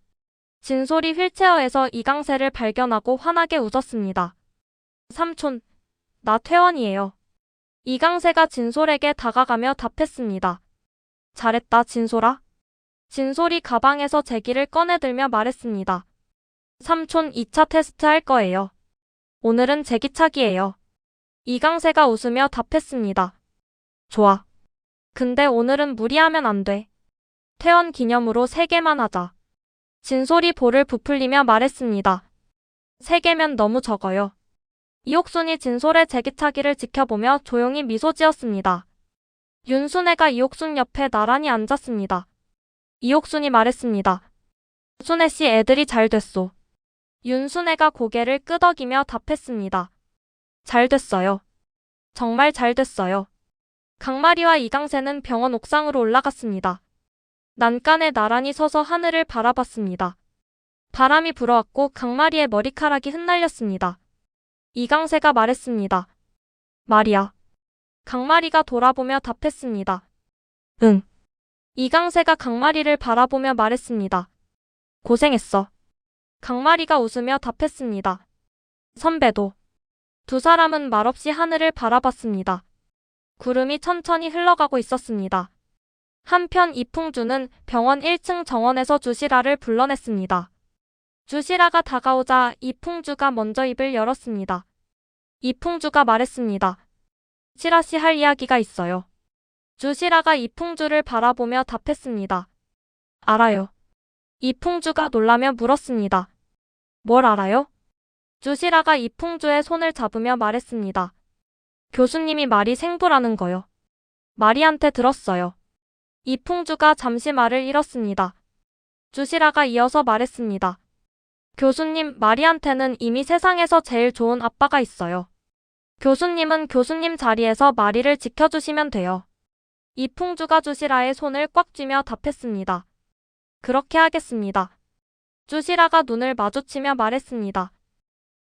진솔이 휠체어에서 이강세를 발견하고 환하게 웃었습니다. 삼촌, 나 퇴원이에요. 이강세가 진솔에게 다가가며 답했습니다. 잘했다, 진솔아. 진솔이 가방에서 제기를 꺼내들며 말했습니다. 삼촌 2차 테스트 할 거예요. 오늘은 제기차기예요. 이강세가 웃으며 답했습니다. 좋아. 근데 오늘은 무리하면 안 돼. 퇴원 기념으로 3개만 하자. 진솔이 볼을 부풀리며 말했습니다. 3개면 너무 적어요. 이옥순이 진솔의 제기차기를 지켜보며 조용히 미소 지었습니다. 윤순애가 이옥순 옆에 나란히 앉았습니다. 이옥순이 말했습니다. 순애 씨 애들이 잘 됐소. 윤순애가 고개를 끄덕이며 답했습니다. 잘 됐어요. 정말 잘 됐어요. 강마리와 이강세는 병원 옥상으로 올라갔습니다. 난간에 나란히 서서 하늘을 바라봤습니다. 바람이 불어왔고 강마리의 머리카락이 흩날렸습니다. 이강세가 말했습니다. 마리야. 강마리가 돌아보며 답했습니다. 응. 이강세가 강마리를 바라보며 말했습니다. 고생했어. 강마리가 웃으며 답했습니다. 선배도. 두 사람은 말없이 하늘을 바라봤습니다. 구름이 천천히 흘러가고 있었습니다. 한편 이풍주는 병원 1층 정원에서 주시라를 불러냈습니다. 주시라가 다가오자 이풍주가 먼저 입을 열었습니다. 이풍주가 말했습니다. 시라씨 할 이야기가 있어요. 주시라가 이풍주를 바라보며 답했습니다. 알아요. 이풍주가 놀라며 물었습니다. 뭘 알아요? 주시라가 이풍주의 손을 잡으며 말했습니다. 교수님이 말이 생부라는 거요. 마리한테 들었어요. 이풍주가 잠시 말을 잃었습니다. 주시라가 이어서 말했습니다. 교수님, 마리한테는 이미 세상에서 제일 좋은 아빠가 있어요. 교수님은 교수님 자리에서 마리를 지켜주시면 돼요. 이풍주가 주시라의 손을 꽉 쥐며 답했습니다. 그렇게 하겠습니다. 주시라가 눈을 마주치며 말했습니다.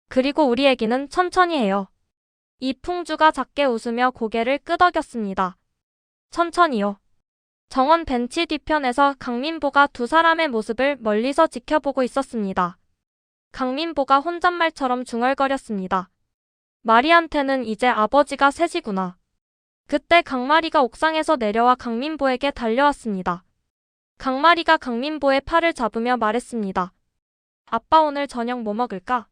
그리고 우리 얘기는 천천히 해요. 이풍주가 작게 웃으며 고개를 끄덕였습니다. 천천히요. 정원 벤치 뒤편에서 강민보가 두 사람의 모습을 멀리서 지켜보고 있었습니다. 강민보가 혼잣말처럼 중얼거렸습니다. 마리한테는 이제 아버지가 셋이구나. 그때 강마리가 옥상에서 내려와 강민보에게 달려왔습니다. 강마리가 강민보의 팔을 잡으며 말했습니다. 아빠 오늘 저녁 뭐 먹을까?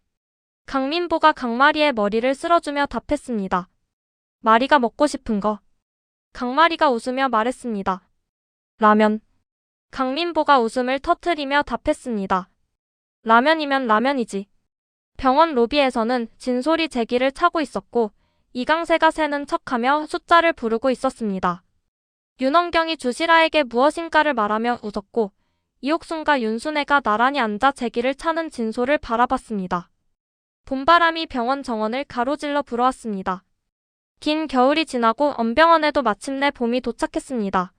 강민보가 강마리의 머리를 쓸어주며 답했습니다. 마리가 먹고 싶은 거. 강마리가 웃으며 말했습니다. 라면. 강민보가 웃음을 터뜨리며 답했습니다. 라면이면 라면이지. 병원 로비에서는 진솔이 제기를 차고 있었고 이강세가 세는 척하며 숫자를 부르고 있었습니다. 윤원경이 주시라에게 무엇인가를 말하며 웃었고 이옥순과 윤순애가 나란히 앉아 제기를 차는 진솔을 바라봤습니다. 봄바람이 병원 정원을 가로질러 불어왔습니다. 긴 겨울이 지나고 언병원에도 마침내 봄이 도착했습니다.